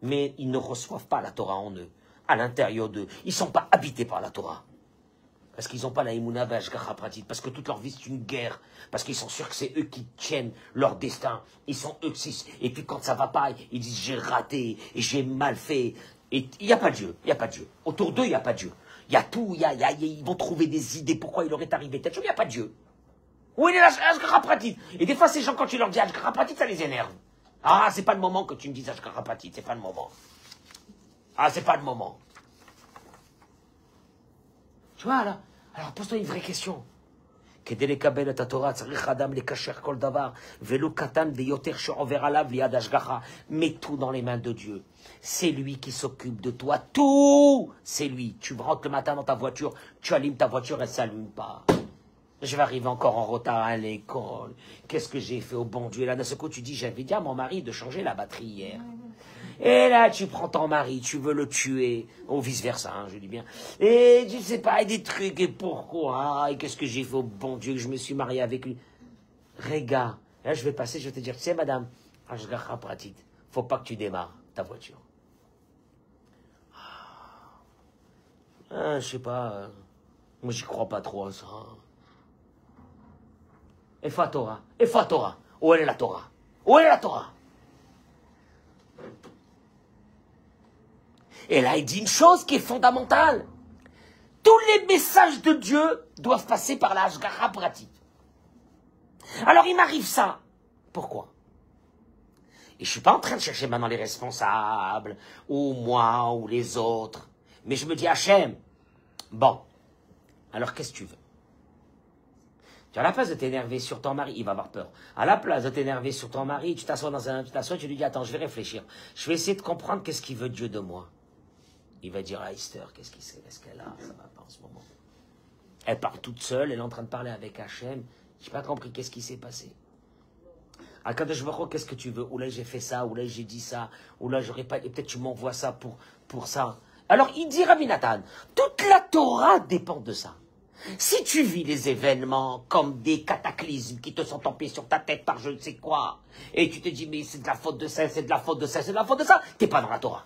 mais ils ne reçoivent pas la Torah en eux, à l'intérieur d'eux. Ils ne sont pas habités par la Torah. Parce qu'ils n'ont pas la Emouna be'ashgacha pratit. Parce que toute leur vie c'est une guerre. Parce qu'ils sont sûrs que c'est eux qui tiennent leur destin. Ils sont eux qui... Et puis quand ça va pas, ils disent j'ai raté, j'ai mal fait. Et il n'y a pas Dieu, il n'y a pas Dieu. Autour d'eux, il n'y a pas Dieu. Il y a tout, ils vont trouver des idées, pourquoi il leur est arrivé telle chose, il n'y a pas Dieu. Où il est l'Ashgacha Pratit? Et des fois, ces gens, quand tu leur dis Ashgacha Pratit, ça les énerve. Ah, c'est pas le moment que tu me dises Ashgacha Pratit, c'est pas le moment. Ah, c'est pas le moment. Tu vois, là, alors pose-toi une vraie question. כדי לקבל את התורה צריך אדם לקשר כל דבר, ולו קטן ויותר שעובר עליו ליד השגחה. Mets tout dans les mains de Dieu. C'est lui qui s'occupe de toi. Tout, c'est lui. Tu rentres le matin dans ta voiture, tu allumes ta voiture, elle ne s'allume pas. Je vais arriver encore en retard à l'école. Qu'est-ce que j'ai fait au bon Dieu? Et là, d'un seul coup, tu dis, j'avais dit à mon mari de changer la batterie hier. Et là, tu prends ton mari, tu veux le tuer, ou vice-versa, hein, je dis bien. Et tu sais pas, des trucs, et pourquoi, et qu'est-ce que j'ai fait au bon Dieu que je me suis marié avec lui. Regarde, là, je vais passer, je vais te dire, tu sais, madame, Ashgacha Pratit, faut pas que tu démarres ta voiture. Je sais pas, moi, j'y crois pas trop à ça. Et fa Torah, où est la Torah? Où est la Torah? Et là, il dit une chose qui est fondamentale. Tous les messages de Dieu doivent passer par la Ashgacha Pratit. Alors, il m'arrive ça. Pourquoi? Et je ne suis pas en train de chercher maintenant les responsables, ou moi, ou les autres. Mais je me dis, Hachem, bon, alors qu'est-ce que tu veux? Tu as la place de t'énerver sur ton mari, il va avoir peur. À la place de t'énerver sur ton mari, tu t'assois tu lui dis, attends, je vais réfléchir. Je vais essayer de comprendre qu'est-ce qu'il veut Dieu de moi. Il va dire à Esther, qu'est-ce qu'elle a? Ça va pas en ce moment. Elle part toute seule, elle est en train de parler avec Hachem. Je n'ai pas compris qu'est-ce qui s'est passé. Akadosh Baruch Hu, qu'est-ce que tu veux? Ou là j'ai fait ça, ou là j'ai dit ça, ou là j'aurais pas... Et peut-être tu m'envoies ça pour ça. Alors il dit, Rabbi Nathan, toute la Torah dépend de ça. Si tu vis les événements comme des cataclysmes qui te sont tombés sur ta tête par je ne sais quoi, et tu te dis, mais c'est de la faute de ça, c'est de la faute de ça, c'est de la faute de ça, t'es pas dans la Torah.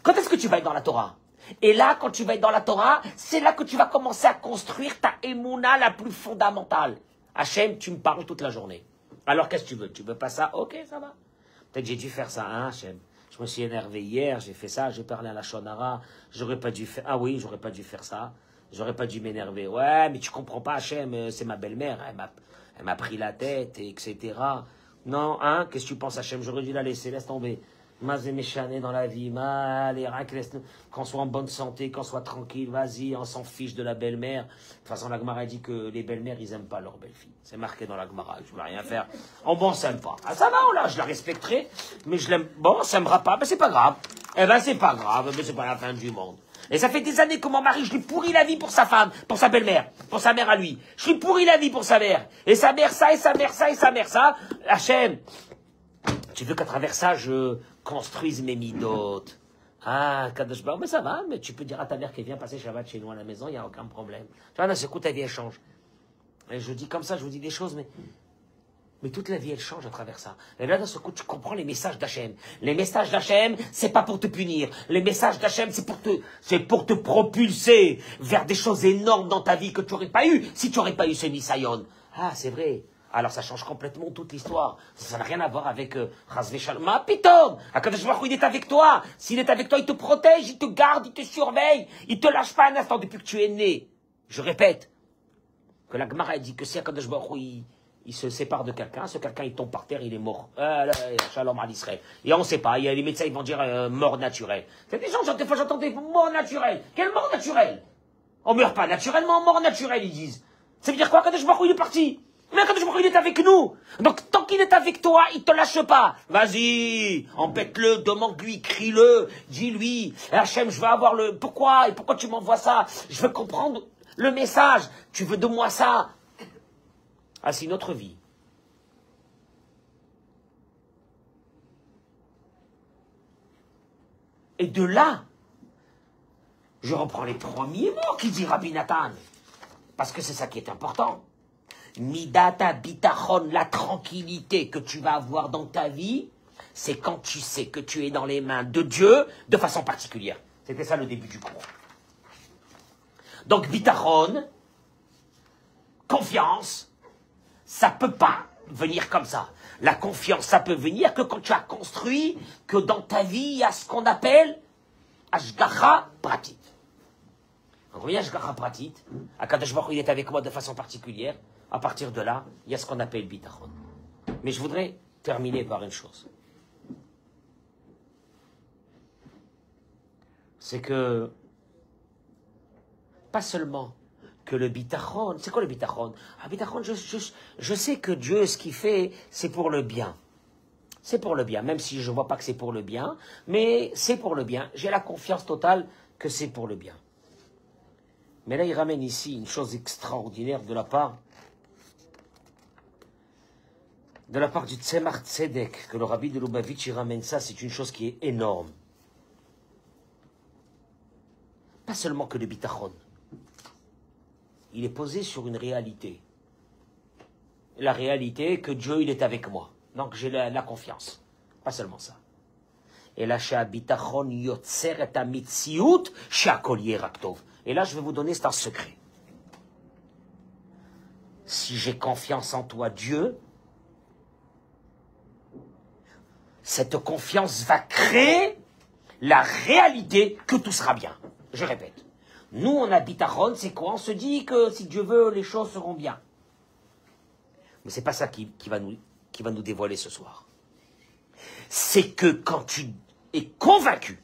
Quand est-ce que tu vas être dans la Torah? Et là, quand tu vas être dans la Torah, c'est là que tu vas commencer à construire ta émouna la plus fondamentale. Hachem, tu me parles toute la journée. Alors, qu'est-ce que tu veux? Tu veux pas ça? Ok, ça va. Peut-être j'ai dû faire ça, hein, Hachem. Je me suis énervé hier, j'ai fait ça, j'ai parlé à la Shonara, j'aurais pas dû faire... Ah oui, j'aurais pas dû faire ça. J'aurais pas dû m'énerver. Ouais, mais tu comprends pas, Hachem, c'est ma belle-mère, elle m'a pris la tête, etc. Non, hein, qu'est-ce que tu penses, Hachem? J'aurais dû la laisser, laisse tomber. Mazé méchané dans la vie, allez, qu'on soit en bonne santé, qu'on soit tranquille, vas-y, on s'en fiche de la belle-mère. De toute façon, la Gemara dit que les belles-mères, ils aiment pas leur belle-fille. C'est marqué dans la Gemara, je ne vais rien faire. Oh bon, ça aime pas. Ah, ça va, là, je la respecterai, mais je l'aime. Bon, ça aimera pas, mais c'est pas grave. Eh ben, c'est pas grave, mais c'est pas la fin du monde. Et ça fait des années que mon mari, je lui pourris la vie pour sa femme, pour sa belle-mère, pour sa mère à lui. Je lui pourris la vie pour sa mère. Et sa mère ça, et sa mère ça, et sa mère ça. Hachem, tu veux qu'à travers ça, je construise mes midotes. Ah, Kadosh Baruch, mais ça va, mais tu peux dire à ta mère qu'elle vient passer Shabbat chez nous à la maison, il n'y a aucun problème. Tu vois, là, c'est coup, ta vie, elle change. Et je dis comme ça, je vous dis des choses, mais toute la vie, elle change à travers ça. Et là, dans ce coup, tu comprends les messages d'Hachem. Les messages d'Hachem, c'est pas pour te punir. Les messages d'Hachem, c'est pour te propulser vers des choses énormes dans ta vie que tu n'aurais pas eu si tu n'aurais pas eu ce Nisayon. Ah, c'est vrai. alors ça change complètement toute l'histoire. Ça n'a rien à voir avec Chas v'Shalom. Ma pitom, Akadosh Baruch Hu, il est avec toi. S'il est avec toi, il te protège, il te garde, il te surveille, il te lâche pas un instant depuis que tu es né. Je répète que la Gemara dit que si Akadosh Baruch Hu, il se sépare de quelqu'un, ce quelqu'un il tombe par terre, il est mort. Shalom à l'Israël. Et on ne sait pas, il y a les médecins ils vont dire mort naturelle. C'est des gens, des fois j'entends des mort naturelle. Quelle mort naturelle? On meurt pas naturellement, mort naturelle, ils disent. Ça veut dire quoi? Akadosh Baruch Hu, il est parti. Mais Akadosh Baruch Hu, il est avec nous. Donc, tant qu'il est avec toi, il te lâche pas. Vas-y, embête-le, demande-lui, crie-le, dis-lui. Hachem, je veux avoir le... Pourquoi? Et pourquoi tu m'envoies ça? Je veux comprendre le message. Tu veux de moi ça? Ah, c'est notre vie. Et de là, je reprends les premiers mots qu'il dit Rabbi Nathan. Parce que c'est ça qui est important. Midata bitachon, la tranquillité que tu vas avoir dans ta vie, c'est quand tu sais que tu es dans les mains de Dieu de façon particulière. C'était ça le début du cours. Donc bitachon, confiance, ça peut pas venir comme ça. La confiance, ça peut venir que quand tu as construit, que dans ta vie, il y a ce qu'on appelle Ashgacha Pratit. Donc, oui, Ashgacha Pratit, Akadosh Baruch Hu, il est avec moi de façon particulière. À partir de là, il y a ce qu'on appelle bitachon. Mais je voudrais terminer par une chose. C'est que, pas seulement que le bitachon, c'est quoi le bitachon? Ah, bitachon, je sais que Dieu, ce qu'il fait, c'est pour le bien. C'est pour le bien, même si je ne vois pas que c'est pour le bien, mais c'est pour le bien. J'ai la confiance totale que c'est pour le bien. Mais là, il ramène ici une chose extraordinaire de la part du Tzemach Tzedek, que le Rabbi de Lubavitch, il ramène ça, c'est une chose qui est énorme. Pas seulement que le bitachon. Il est posé sur une réalité. La réalité que Dieu, il est avec moi. Donc j'ai la confiance. Pas seulement ça. Et là, chez bitachon yotzer et amitziut, chez akolier raktov. Et là, je vais vous donner, c'est un secret. Si j'ai confiance en toi, Dieu, cette confiance va créer la réalité que tout sera bien. Je répète. Nous, on a bitachon, c'est quoi? On se dit que si Dieu veut, les choses seront bien. Mais c'est pas ça qui va nous dévoiler ce soir. C'est que quand tu es convaincu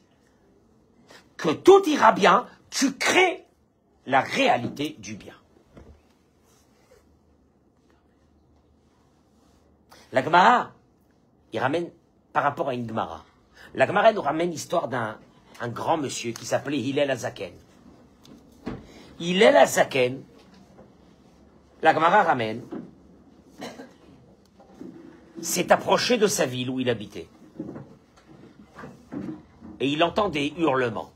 que tout ira bien, tu crées la réalité du bien. La Gemara, il ramène par rapport à une Gemara. La Gemara nous ramène l'histoire d'un grand monsieur qui s'appelait Hillel Hazaken. Hillel Hazaken, la Gemara ramène, s'est approché de sa ville où il habitait. Et il entend des hurlements.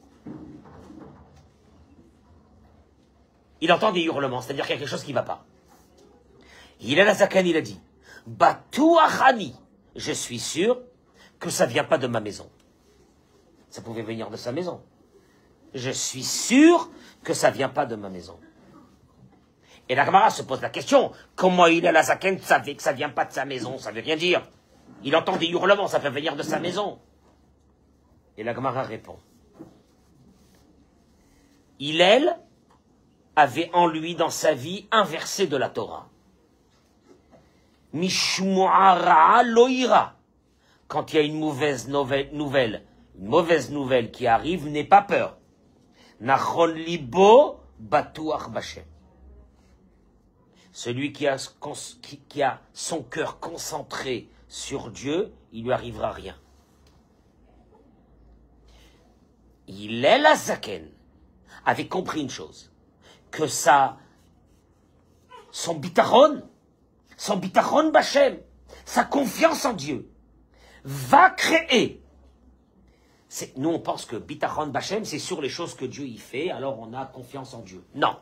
Il entend des hurlements, c'est-à-dire qu'il y a quelque chose qui ne va pas. Hillel Hazaken, il a dit, Batouachani, je suis sûr que ça ne vient pas de ma maison. Ça pouvait venir de sa maison. Je suis sûr que ça ne vient pas de ma maison. Et la Gemara se pose la question, comment Hillel Hazaken savait que ça ne vient pas de sa maison? Ça ne veut rien dire. Il entend des hurlements, ça peut venir de sa maison. Et la Gemara répond. Hillel avait en lui, dans sa vie, un verset de la Torah. Mishmu'a ra'a lo ira. Quand il y a une mauvaise nouvelle qui arrive, n'aie pas peur. Nachon libo batuach b'Hashem. Celui qui a son cœur concentré sur Dieu, il lui arrivera rien. Hillel Hazaken avait compris une chose, que son bitachon b'Hashem, sa confiance en Dieu, va créer. Nous, on pense que bitachon b'Hashem, c'est sur les choses que Dieu y fait, alors on a confiance en Dieu. Non.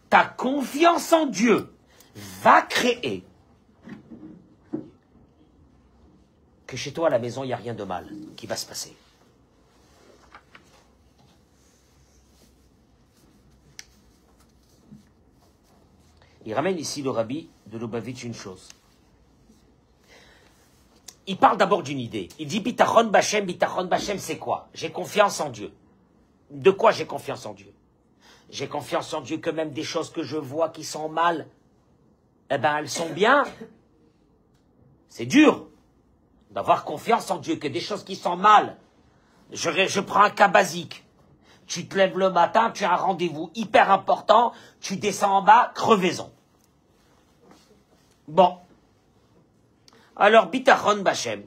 Ta confiance en Dieu va créer que chez toi, à la maison, il n'y a rien de mal qui va se passer. Il ramène ici le Rabbi de Lubavitch une chose. Il parle d'abord d'une idée. Il dit bitachon bachem, c'est quoi? J'ai confiance en Dieu. De quoi j'ai confiance en Dieu? J'ai confiance en Dieu que même des choses que je vois qui sont mal, eh ben elles sont bien. C'est dur d'avoir confiance en Dieu, que des choses qui sont mal. Je prends un cas basique. Tu te lèves le matin, tu as un rendez-vous hyper important, tu descends en bas, crevaison. Bon. Alors, bitachon bachem,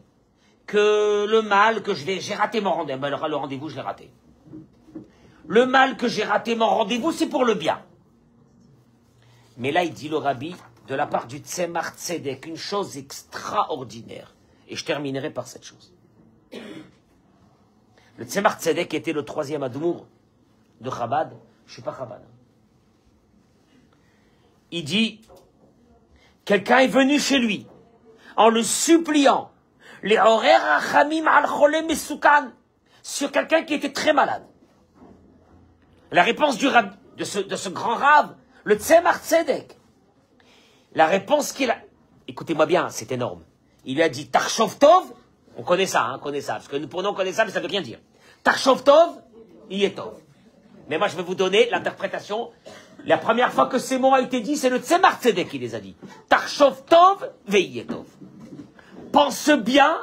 que le mal que j'ai raté mon rendez-vous, ben, le rendez-vous, je l'ai raté. Le mal que j'ai raté mon rendez-vous, c'est pour le bien. Mais là, il dit le rabbi, de la part du Tzemar Tzedek, une chose extraordinaire. Et je terminerai par cette chose. Le Tzemar Tzedek était le 3e admour de Chabad. Je ne suis pas Chabad. Il dit, quelqu'un est venu chez lui en le suppliant, les horaires achamim al cholem mesukan, sur quelqu'un qui était très malade. La réponse de ce grand rave, le Tzemar Tzedek, la réponse qu'il a... Écoutez-moi bien, c'est énorme. Il a dit Tarshov Tov, on connaît ça, parce que pour nous on connaît ça, mais ça ne veut rien dire. Tarshov Tov, Yetov. Mais moi je vais vous donner l'interprétation. La première fois que ces mots ont été dit, c'est le Tzemar Tzedek qui les a dit. Tarshov Tov, Yetov. Pense bien,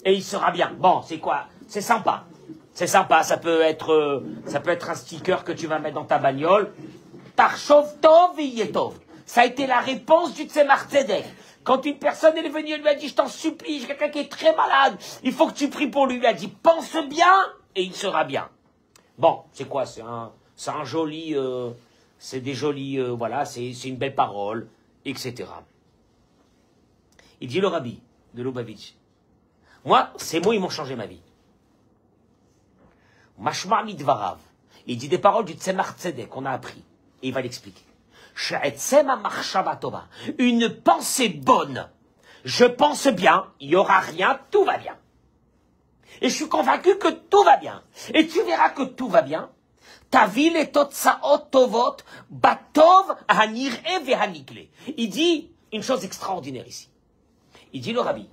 et il sera bien. Bon, c'est quoi? C'est sympa. C'est sympa, ça peut être un sticker que tu vas mettre dans ta bagnole. Tarshov Tov, Yetov. Ça a été la réponse du Tzemar Tzedek. Quand une personne est venue et lui a dit, je t'en supplie, j'ai quelqu'un qui est très malade, il faut que tu pries pour lui. Il a dit, pense bien et il sera bien. Bon, c'est quoi? C'est un joli, c'est des jolis, voilà, c'est une belle parole, etc. Il dit le rabbi de Lubavitch, moi, ces mots, ils m'ont changé ma vie. Mashma midvarav. Il dit des paroles du Tzemar Tzedek qu'on a appris. Et il va l'expliquer. Une pensée bonne. Je pense bien, il n'y aura rien, tout va bien. Et je suis convaincu que tout va bien. Et tu verras que tout va bien. Tavil et totsaot tovot, batov hanir'e vehanikle. Il dit une chose extraordinaire ici. Il dit le rabbi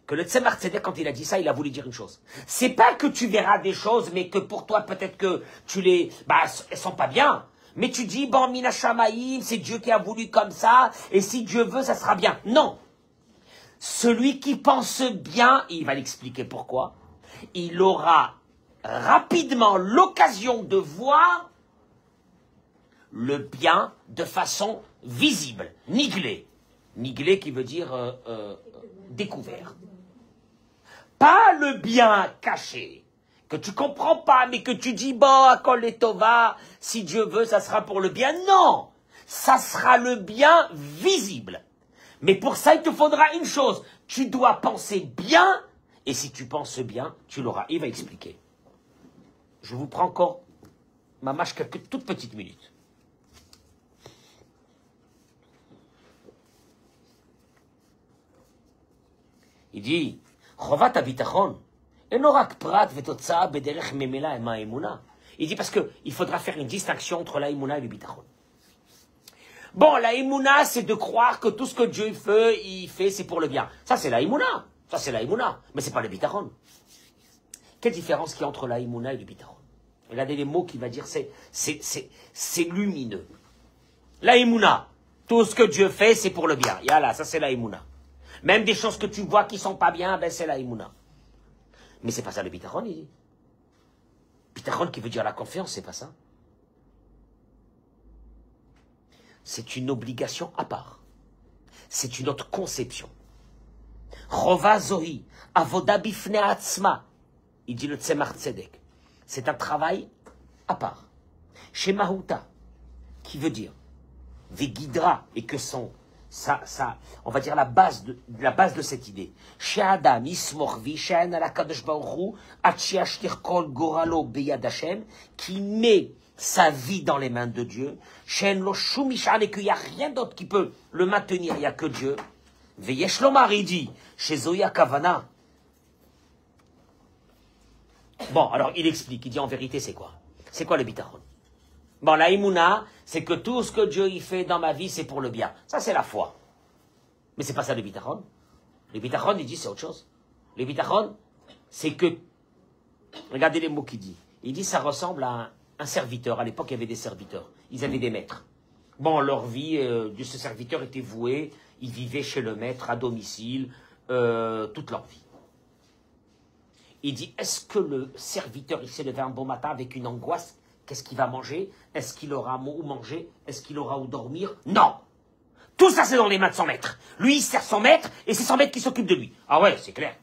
que le Tzemar Tzedek, quand il a dit ça, il a voulu dire une chose. C'est pas que tu verras des choses, mais que pour toi, peut-être que elles sont pas bien. Mais tu dis, bon, Mina Shamaïm, c'est Dieu qui a voulu comme ça, et si Dieu veut, ça sera bien. Non. Celui qui pense bien, il va l'expliquer pourquoi, il aura rapidement l'occasion de voir le bien de façon visible. Niglé. Niglé qui veut dire découvert. Pas le bien caché. Que tu comprends pas, mais que tu dis, bon, à Kol et Tova, si Dieu veut, ça sera pour le bien. Non, ça sera le bien visible. Mais pour ça, il te faudra une chose. Tu dois penser bien, et si tu penses bien, tu l'auras. Il va expliquer. Je vous prends encore, mamache, quelques toutes petites minutes. Il dit, Chovat habitachon. Il dit parce qu'il faudra faire une distinction entre la Emouna et le bitachon. Bon, la Emouna, c'est de croire que tout ce que Dieu fait, c'est pour le bien. Ça, c'est la Emouna. Ça, c'est la Emouna. Mais c'est pas le bitachon. Quelle différence qu'il y a entre la Emouna et le bitachon? Regardez les mots qu'il va dire, c'est lumineux. La Emouna, tout ce que Dieu fait, c'est pour le bien. Yallah, ça, c'est la Emouna. Même des choses que tu vois qui sont pas bien, ben, c'est la Emouna. Mais c'est pas ça le bitachon, il dit. Bitachon qui veut dire la confiance, c'est pas ça. C'est une obligation à part. C'est une autre conception. Chova zohi, avoda bifne atzma. Il dit le Tzemar Tzedek. C'est un travail à part. Chez Mahuta, qui veut dire Vegidra, et que son on va dire la base de cette idée. Chez Adam, Ismorvi, She'en ala Kadosh Baruch Hu, Achiashtir Kol Goralo Beyad Hashem, qui met sa vie dans les mains de Dieu. She'en lo Shumishan, et qu'il n'y a rien d'autre qui peut le maintenir, il n'y a que Dieu. Veyesh Lomar, il dit, chez Zoya Kavana. Bon, alors il explique, il dit en vérité c'est quoi? C'est quoi le bitachon? Bon, la Emouna, c'est que tout ce que Dieu y fait dans ma vie, c'est pour le bien. Ça, c'est la foi. Mais c'est pas ça le bitachon. Le bitachon, il dit c'est autre chose. Le bitachon, c'est que, regardez les mots qu'il dit. Il dit ça ressemble à un serviteur. À l'époque, il y avait des serviteurs. Ils avaient des maîtres. Bon, leur vie de ce serviteur était vouée. Ils vivaient chez le maître, à domicile, toute leur vie. Il dit, est-ce que le serviteur, il s'est levé un bon matin avec une angoisse? Qu'est-ce qu'il va manger? Est-ce qu'il aura où manger? Est-ce qu'il aura où dormir? Non! Tout ça, c'est dans les mains de son maître. Lui, il sert son maître, et c'est son maître qui s'occupe de lui. Ah ouais, c'est clair.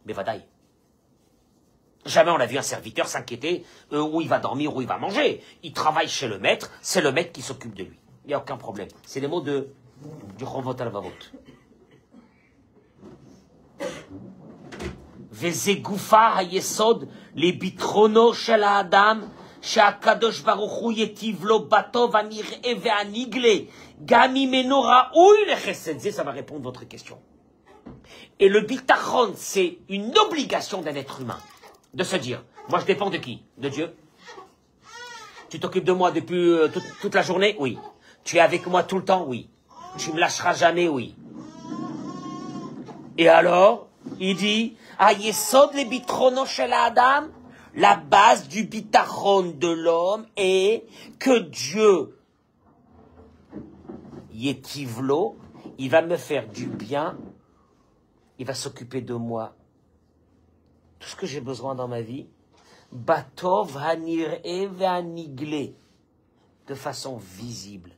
Mais vadaï. Jamais on a vu un serviteur s'inquiéter où il va dormir, où il va manger. Il travaille chez le maître, c'est le maître qui s'occupe de lui. Il n'y a aucun problème. C'est les mots du Chovot HaLevavot. Veze gufa hayesod lebitrono shel haadam she'akadosh baruch hu yetiv lo batov hanir'e ve'hanigle gam imeno ra'ui lechesed. Ça va répondre à votre question. Et le bitachon, c'est une obligation d'un être humain de se dire, moi je dépends de qui? De Dieu. Tu t'occupes de moi depuis toute la journée? Oui. Tu es avec moi tout le temps? Oui. Tu me lâcheras jamais? Oui. Et alors, il dit, Ayesod le bitrono shel Adam, la base du bitachon de l'homme est que Dieu, yetivlo, il va me faire du bien, il va s'occuper de moi. Tout ce que j'ai besoin dans ma vie, batov hanir'e ve'hanigle, de façon visible.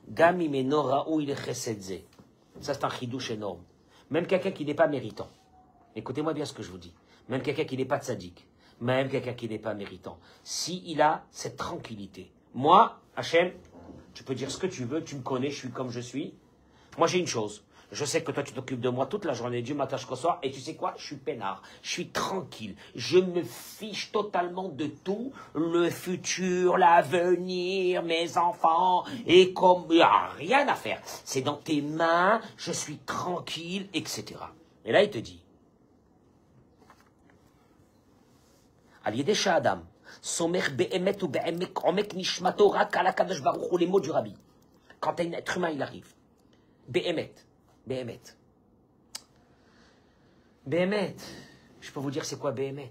Gam imeno ra'ui lechesedze. Ça, c'est un chidouche énorme. Même quelqu'un qui n'est pas méritant. Écoutez-moi bien ce que je vous dis. Même quelqu'un qui n'est pas tzaddik. Même quelqu'un qui n'est pas méritant. S'il a cette tranquillité. Moi, Hachem, tu peux dire ce que tu veux, tu me connais, je suis comme je suis. Moi, j'ai une chose. Je sais que toi, tu t'occupes de moi toute la journée, du matin jusqu'au soir, et tu sais quoi? Je suis peinard, je suis tranquille, je me fiche totalement de tout, le futur, l'avenir, mes enfants, et comme il n'y a rien à faire. C'est dans tes mains, je suis tranquille, etc. Et là, il te dit, Al-Yedesha Adam, Somer be'emet ou be'emek omek nishmato rak ala kadosh baruch hu, les mots du rabbi. Quand un être humain, il arrive, be'emet. Béhémet. Béhémet. Je peux vous dire c'est quoi Béhémet.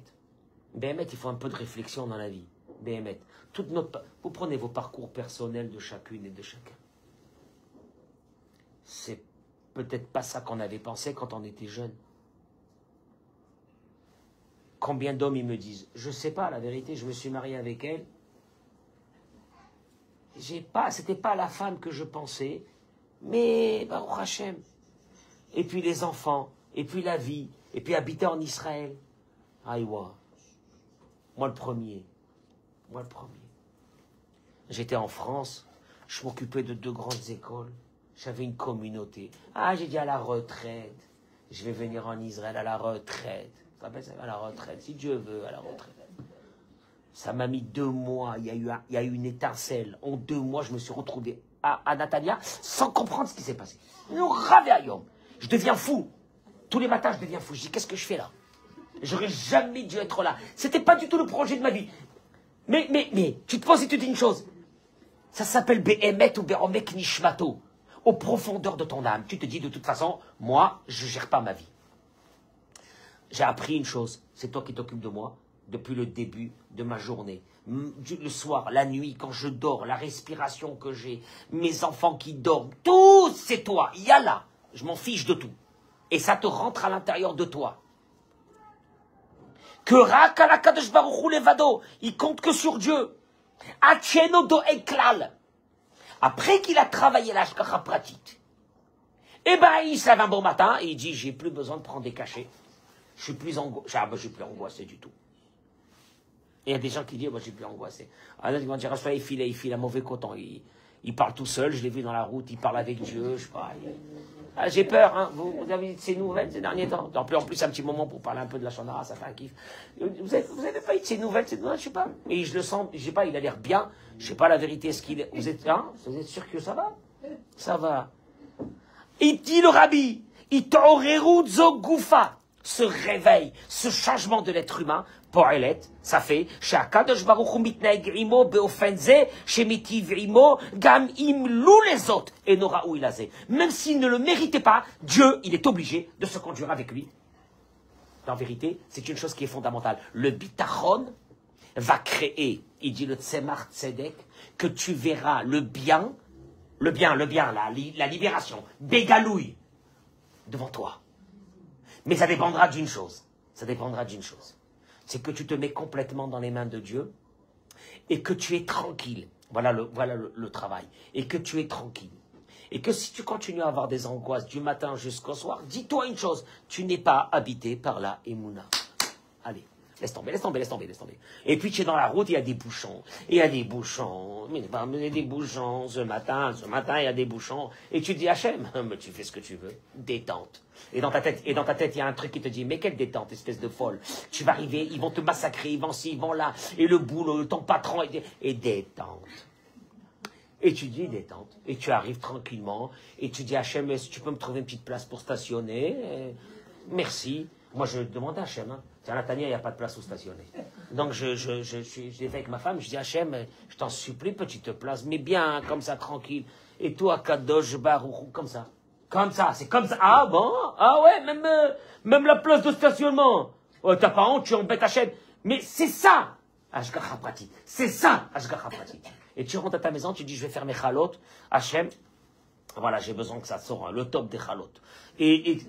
Béhémet, il faut un peu de réflexion dans la vie. Béhémet. Vous prenez vos parcours personnels de chacune et de chacun. C'est peut-être pas ça qu'on avait pensé quand on était jeune. Combien d'hommes ils me disent, je sais pas, la vérité, je me suis marié avec elle. C'était pas la femme que je pensais, mais Baruch Hashem. Et puis les enfants, et puis la vie, et puis habiter en Israël. Aïwa. Moi le premier. J'étais en France, je m'occupais de 2 grandes écoles, j'avais une communauté. Ah, j'ai dit à la retraite, je vais venir en Israël à la retraite. Ça s'appelle ça, à la retraite, si Dieu veut, à la retraite. Ça m'a mis 2 mois, il y a eu une étincelle. En 2 mois, je me suis retrouvé à Natalia sans comprendre ce qui s'est passé. Nous ravions. Je deviens fou. Tous les matins, je deviens fou. Je dis, qu'est-ce que je fais là? J'aurais jamais dû être là. C'était pas du tout le projet de ma vie. Mais, tu te poses et tu dis une chose. Ça s'appelle Be'emet ou Be'omek Nishmato. Aux profondeurs de ton âme. Tu te dis, de toute façon, moi, je gère pas ma vie. J'ai appris une chose. C'est toi qui t'occupes de moi depuis le début de ma journée. Le soir, la nuit, quand je dors, la respiration que j'ai, mes enfants qui dorment, tout, c'est toi. Yallah. Je m'en fiche de tout. Et ça te rentre à l'intérieur de toi. Que Rak ala Kadosh Baruch Hu levado, il compte que sur Dieu. Acheno do eklal. Après qu'il a travaillé l'ashkacha pratique, eh ben, il se lève un bon matin et il dit, j'ai plus besoin de prendre des cachets. Je suis plus angoissé du tout. Et il y a des gens qui disent, moi, je suis plus angoissé. Alors, ils vont dire, il file un mauvais coton. Il parle tout seul, je l'ai vu dans la route, il parle avec Dieu, je sais pas. J'ai peur, hein. Vous avez ces nouvelles ces derniers temps. En plus, un petit moment pour parler un peu de la Shonara, ça fait un kiff. Vous avez pas eu de ces nouvelles, je sais pas. Et je le sens, je sais pas, il a l'air bien. Je sais pas la vérité, est-ce qu'il est. Vous êtes sûr que ça va? Ça va. Il dit le rabbi, Itoreru zo gufa, ce réveil, ce changement de l'être humain פועלת, ça fait, שהקדוש ברוך הוא מתנהג עמו באופן זה, שמיטיב עמו, גם אם לו לזאת אינו ראוי לזה. Même s'il ne le méritait pas, Dieu, il est obligé de se conduire avec lui. En vérité, c'est une chose qui est fondamentale. Le bitachon va créer, il dit le tzemach tzedek, que tu verras le bien, la libération, bégalouille, devant toi. Mais ça dépendra d'une chose. C'est que tu te mets complètement dans les mains de Dieu et que tu es tranquille. Voilà le travail. Et que tu es tranquille. Et que si tu continues à avoir des angoisses du matin jusqu'au soir, dis-toi une chose, tu n'es pas habité par la Emouna. Allez, laisse tomber. Et puis tu es dans la route, il y a des bouchons. Mais il y a des bouchons ce matin, il y a des bouchons. Et tu dis, Hachem, mais tu fais ce que tu veux, détente. Et dans ta tête, il y a un truc qui te dit, mais quelle détente, espèce de folle. Tu vas arriver, ils vont te massacrer, ils vont ci, ils vont là. Et le boulot, ton patron, et détente. Et tu dis détente, et tu arrives tranquillement, et tu dis Hachem, est-ce que tu peux me trouver une petite place pour stationner? Merci. Moi, je demande à Hachem, tiens, la Tania, il n'y a pas de place où stationner. Donc, j'ai fait avec ma femme, je dis Hachem, je t'en supplie, petite place, mais bien, comme ça, tranquille. Et toi, Kadosh, Baruch, comme ça. C'est comme ça. Ah bon? Ah ouais, même la place de stationnement. Oh, t'as pas honte, tu embêtes Hachem. Mais c'est ça, Ashgacha Prati. C'est ça, Ashgacha Prati. Et tu rentres à ta maison, tu dis, je vais faire mes chalot, Hachem, voilà, j'ai besoin que ça sorte, le top des chalot. Et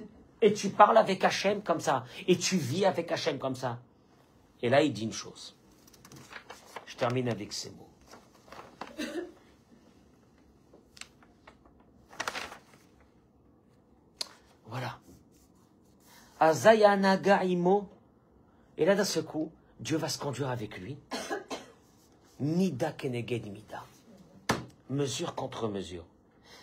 tu parles avec Hachem comme ça, et tu vis avec Hachem comme ça. Et là, il dit une chose. Je termine avec ces mots. Voilà. Azayanaga imo. Et là, d'un seul coup, Dieu va se conduire avec lui. Nida keneged mida. Mesure contre mesure.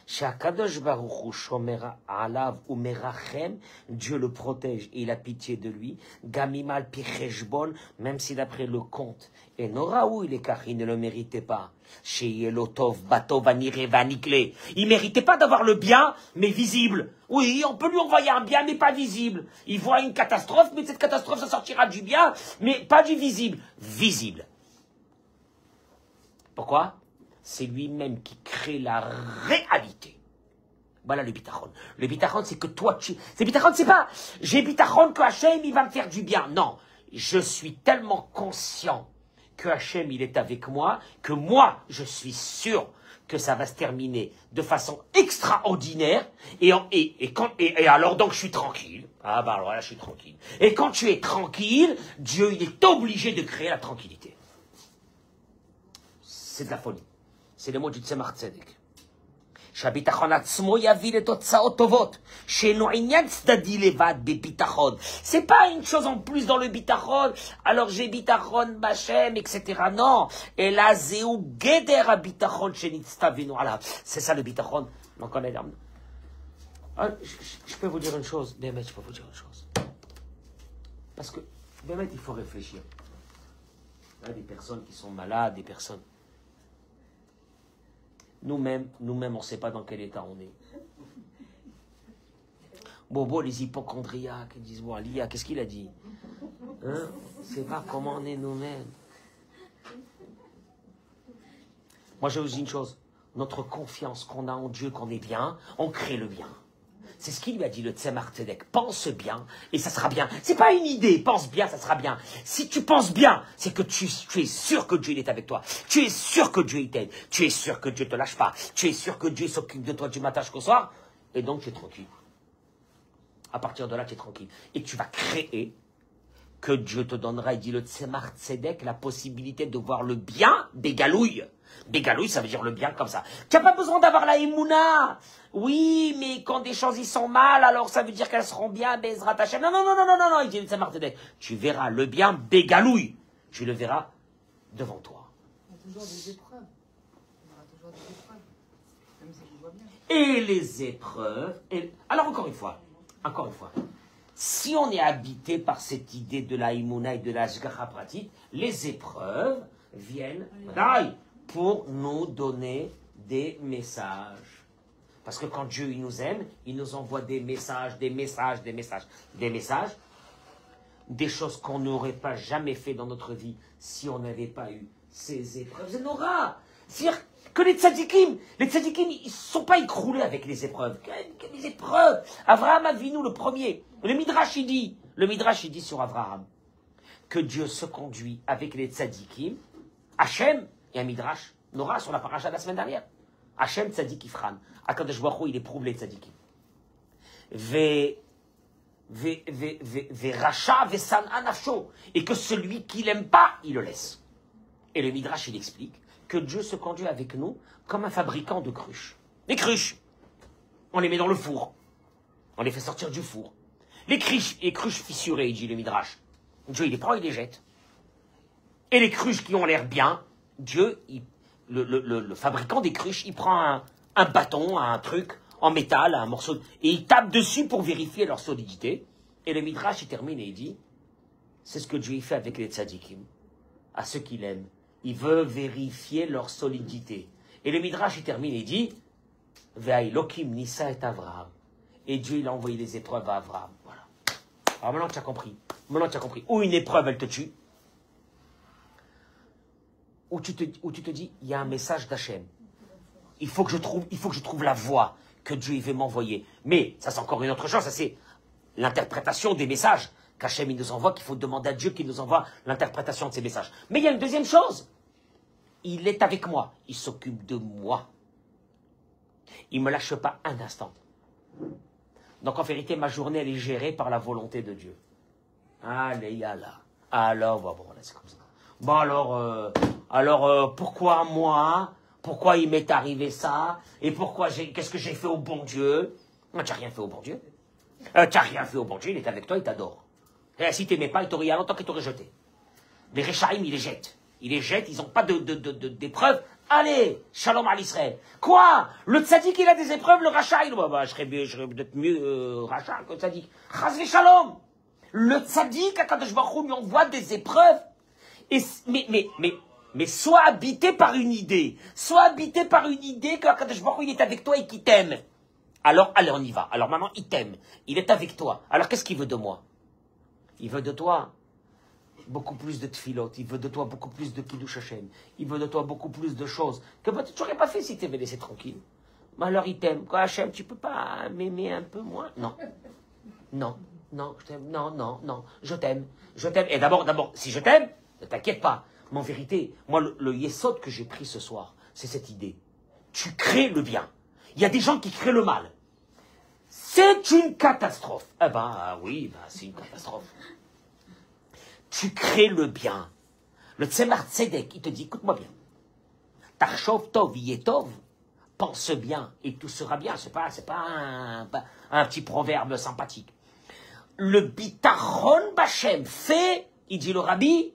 Shakadosh Baruch Hu shomer alav ou merachem, Dieu le protège et il a pitié de lui. Gamimal picheshbon, même si d'après le compte, et Noraou il est car il ne le méritait pas. Sheyelotov batov anire vanikle. Il méritait pas d'avoir le bien, mais visible. Oui, on peut lui envoyer un bien, mais pas visible. Il voit une catastrophe, mais cette catastrophe, ça sortira du bien, mais pas du visible. Visible. Pourquoi? C'est lui-même qui crée la réalité. Voilà le bitachon. Le bitachon, c'est que toi, c'est bitachon, c'est pas, j'ai bitachon que Hachem, il va me faire du bien. Non. Je suis tellement conscient que Hachem, il est avec moi, que moi, je suis sûr que ça va se terminer de façon extraordinaire. Et alors, donc, je suis tranquille. Ah, bah, alors là, je suis tranquille. Et quand tu es tranquille, Dieu, il est obligé de créer la tranquillité. C'est de la folie. C'est le mot du Tzemach Tzedek. שהביטחון עצמו יביא לתוצאות טובות, שאינו עניין צדדי לבד בביטחון. C'est pas une chose en plus dans le ביטחון, alors j'ai ביטחון בשם, etc. Non, אלא זהו גדר הביטחון שנצטווינו עליו. C'est ça le ביטחון. Donc on est là. Je peux vous dire une chose, Bémet, je peux vous dire une chose. Parce que, Bémet, il faut réfléchir. Il y a des personnes qui sont malades, des personnes... Nous-mêmes, on ne sait pas dans quel état on est. Bobo, les hypochondriaques, ils disent, bon, Lia, qu'est-ce qu'il a dit? Hein? C'est pas comment on est nous-mêmes. Moi, je vous dis une chose. Notre confiance qu'on a en Dieu, qu'on est bien, on crée le bien. C'est ce qu'il lui a dit, le Tzemach Tzedek. Pense bien, et ça sera bien. C'est pas une idée, pense bien, ça sera bien. Si tu penses bien, c'est que tu es sûr que Dieu est avec toi. Tu es sûr que Dieu t'aide. Tu es sûr que Dieu te lâche pas. Tu es sûr que Dieu s'occupe de toi du matin jusqu'au soir. Et donc, tu es tranquille. À partir de là, tu es tranquille. Et tu vas créer que Dieu te donnera, il dit le Tzemach Tzedek, la possibilité de voir le bien des galouilles. Bégalouille, ça veut dire le bien comme ça. Tu n'as pas besoin d'avoir la Emouna. Oui, mais quand des choses y sont mal, alors ça veut dire qu'elles seront bien, Bezrat Hashem. Non, il dit ça Martedek. Tu verras le bien, bégalouille. Tu le verras devant toi.
Il y a toujours des épreuves. Il y aura toujours des épreuves. Même si je vois bien.
Et les épreuves. Alors encore une fois. Si on est habité par cette idée de la Emouna et de la Ashgacha Pratit, les épreuves viennent pour nous donner des messages. Parce que quand Dieu il nous aime, il nous envoie des messages. des choses qu'on n'aurait pas jamais fait dans notre vie si on n'avait pas eu ces épreuves. C'est Nora. C'est-à-dire que les tzadikim, ils ne sont pas écroulés avec les épreuves. Les épreuves. Avraham Avinu, le premier. Le Midrash, il dit sur Avraham que Dieu se conduit avec les tzadikim. Hachem, et un Midrash, Nora, sur la paracha de la semaine dernière. Hachem tzadik ifran. Akadosh Baruch Hu, il éprouve les tzadikim. Racha vesan nafsho. Et que celui qui l'aime pas, il le laisse. Et le Midrash, il explique que Dieu se conduit avec nous comme un fabricant de cruches. Les cruches, on les met dans le four. On les fait sortir du four. Les cruches fissurées, il dit le Midrash. Dieu, il les prend, il les jette. Et les cruches qui ont l'air bien, Dieu, le fabricant des cruches, il prend un bâton, un truc en métal, un morceau, et il tape dessus pour vérifier leur solidité. Et le Midrash, il termine et il dit, c'est ce que Dieu fait avec les tzadikim, à ceux qu'il aime. Il veut vérifier leur solidité. Et le Midrash, il termine et dit, Ve'ailokim nisa et Avraham. Et Dieu, il a envoyé les épreuves à Avraham. Voilà. Alors maintenant tu as compris. Ou une épreuve, elle te tue, ou tu te dis, il y a un message d'Hachem. Il faut que je trouve la voie que Dieu veut m'envoyer. Mais, ça c'est encore une autre chose, ça c'est l'interprétation des messages qu'Hachem il nous envoie, qu'il faut demander à Dieu qu'il nous envoie l'interprétation de ces messages. Mais il y a une deuxième chose. Il est avec moi. Il s'occupe de moi. Il ne me lâche pas un instant. Donc en vérité, ma journée, elle est gérée par la volonté de Dieu. Allez, yallah. Alors, bon, là, c'est comme ça. Bon, alors, pourquoi moi? Pourquoi il m'est arrivé ça? Et qu'est-ce que j'ai fait au bon Dieu? Tu n'as rien fait au bon Dieu. Tu n'as rien fait au bon Dieu, il est avec toi, il t'adore. Et si tu n'aimais pas, il y a longtemps qu'il t'aurait jeté. Les Réchaïm, il les jette. Ils n'ont pas d'épreuves. Allez, shalom à l'Israël. Quoi? Le tzaddik, il a des épreuves, le Racha, je serais peut-être mieux Racha que le tzaddik. Chas shalom. Le tzaddik, Akadosh Baruch Hu lui envoie des épreuves. Mais sois habité par une idée. Sois habité par une idée qu'Akadosh Baruch Hu, il est avec toi et qu'il t'aime. Alors, allez, on y va. Alors maintenant, il t'aime. Il est avec toi. Alors, qu'est-ce qu'il veut de moi? Il veut de toi beaucoup plus de tfilot. Il veut de toi beaucoup plus de kiddush Hashem. Il veut de toi beaucoup plus de choses que peut-être tu n'aurais pas fait si tu t'avais laissé tranquille. Mais alors, il t'aime. Quoi, Hashem, tu peux pas m'aimer un peu moins? Non. Non, je t'aime. Non. Je t'aime. Et d'abord, si je t'aime, ne t'inquiète pas. Mais en vérité, moi, le yesod que j'ai pris ce soir, c'est cette idée. Tu crées le bien. Il y a des gens qui créent le mal. C'est une catastrophe. Oui, c'est une catastrophe. Tu crées le bien. Le Tzemar Tzedek, il te dit, écoute-moi bien. Tarchov tov yetov, pense bien et tout sera bien. C'est pas un petit proverbe sympathique. Le bitachon bachem fait, il dit le rabbi,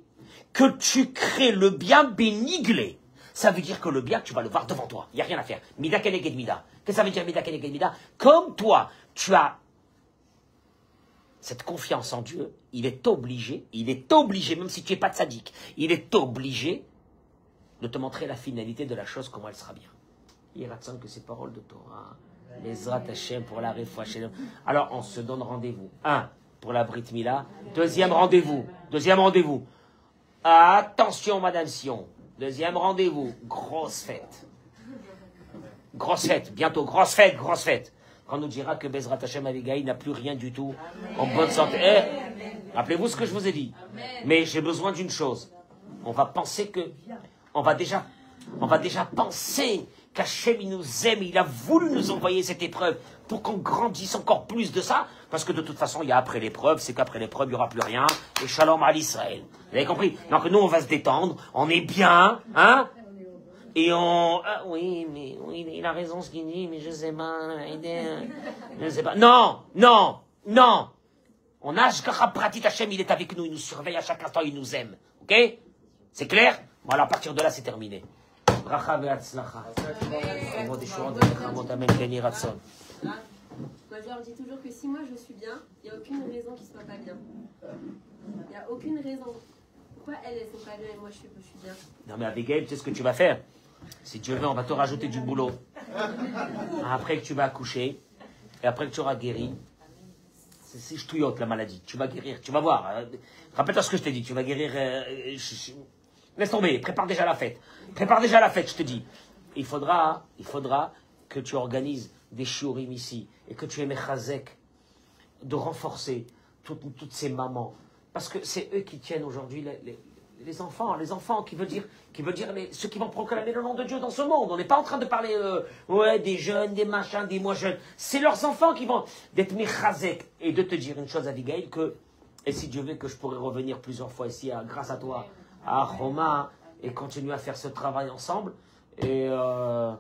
que tu crées le bien béniglé. Ça veut dire que le bien, tu vas le voir devant toi. Il n'y a rien à faire. Mida keneged mida. Qu'est-ce que ça veut dire mida keneged mida? Comme toi, tu as cette confiance en Dieu, il est obligé, même si tu n'es pas tzaddik, il est obligé de te montrer la finalité de la chose, comment elle sera bien. Il raconte que ces paroles de Torah, les Zrat Hashem pour la Refoua Shalom. Alors, on se donne rendez-vous. 1, pour la Brit Mila. Deuxième rendez-vous. Attention, Madame Sion. Deuxième rendez-vous. Grosse fête. Bientôt. Grosse fête. Quand on nous dira que Bezrat Hashem Avigaï n'a plus rien du tout, en bonne santé. Rappelez-vous ce que je vous ai dit. Mais j'ai besoin d'une chose. On va déjà penser qu'Hachem il nous aime, il a voulu nous envoyer cette épreuve pour qu'on grandisse encore plus de ça, parce que de toute façon, il y a après l'épreuve, c'est qu'après l'épreuve, il n'y aura plus rien, et shalom à l'Israël. Vous avez compris? Donc nous, on va se détendre, on est bien, hein? Et oui, il a raison ce qu'il dit, mais je sais pas. Non. On a Shgacha Pratit Hashem, il est avec nous, il nous surveille à chaque instant, il nous aime. Ok? C'est clair? Voilà, à partir de là, c'est terminé. Bracha ve'atzlacha.
Moi, je leur dis toujours que si moi je suis bien, il n'y a aucune raison qu'ils ne soient pas bien. Il n'y a aucune raison. Pourquoi elles sont pas bien et moi je suis bien?
Non mais Abigail, tu sais ce que tu vas faire? Si Dieu veut, on va te rajouter du boulot. Après que tu vas accoucher, et après que tu auras guéri, c'est ch'touillotte, la maladie. Tu vas guérir, tu vas voir. Rappelle-toi ce que je t'ai dit, tu vas guérir. Laisse tomber, prépare déjà la fête. Prépare déjà la fête, je te dis. Il faudra que tu organises des shiurim ici et que tu aies mechazek de renforcer toutes ces mamans. Parce que c'est eux qui tiennent aujourd'hui les enfants qui veut dire ceux qui vont proclamer le nom de Dieu dans ce monde. On n'est pas en train de parler des jeunes, des machins, des moins jeunes. C'est leurs enfants qui vont d'être mechazek. Et de te dire une chose, Abigail, et si Dieu veut que je pourrais revenir plusieurs fois ici, grâce à toi, à Roma, et continuer à faire ce travail ensemble. Et vous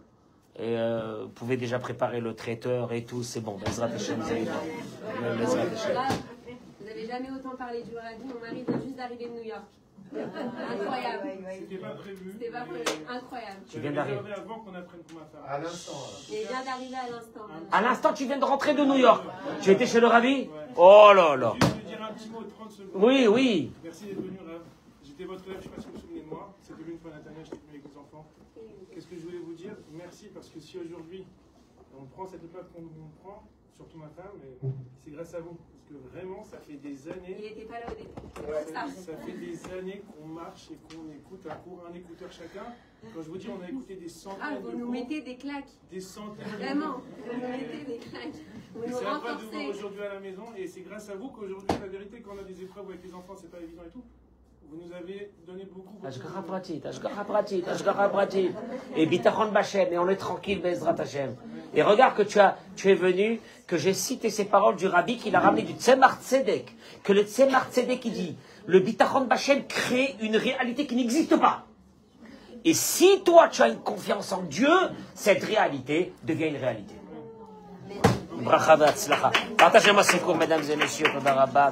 pouvez déjà préparer le traiteur et tout, c'est bon. Bezrat Hashem, vous allez voir. Bezrat Hashem.
Vous n'avez jamais autant parlé du Rabbi. Mon mari vient juste d'arriver de New York. Incroyable.
C'était pas prévu.
C'était pas prévu. Incroyable.
Tu viens d'arriver.
Avant qu'on apprenne comment faire.
À l'instant.
Il vient d'arriver à l'instant.
À l'instant, tu viens de rentrer de New York. Tu étais chez le Rabbi? Oh là là.
Juste lui dire un petit mot de 30 secondes.
Oui, oui.
Merci d'être venu, Rav. J'étais votre élève, je ne sais pas si vous vous souvenez de moi. C'était une fois Nathanaël, j'étais venu avec les enfants. Qu'est-ce que je voulais vous dire? Merci, parce que si aujourd'hui on prend cette épreuve qu'on prend, surtout ma femme, c'est grâce à vous. Parce que vraiment, ça fait des années.
Il n'était pas là au début.
Ça fait des années qu'on marche et qu'on écoute un écouteur chacun. Quand je vous dis, on a écouté des centaines
Ah,
de
vous nous
cours,
mettez des claques.
des centaines de
Vraiment, vous nous mettez des claques. Vous
Et
nous
c'est la preuve de vous
renforcez.
aujourd'hui à la maison, et c'est grâce à vous qu'aujourd'hui, la vérité, quand on a des épreuves avec les enfants, c'est pas évident et tout. Vous nous avez donné beaucoup.
Ashgara pratit. Et bitachon bachem, et on est tranquille, Bezrat Hashem. Et regarde que tu es venu, que j'ai cité ces paroles du Rabbi qu'il a ramené du Tzemar Tzedek. Que le Tzemar Tzedek, il dit, le bitachon bachem crée une réalité qui n'existe pas. Et si toi, tu as une confiance en Dieu, cette réalité devient une réalité. Bracha v'atzlacha. Partagez-moi ces cours, mesdames et messieurs. Toda rabba.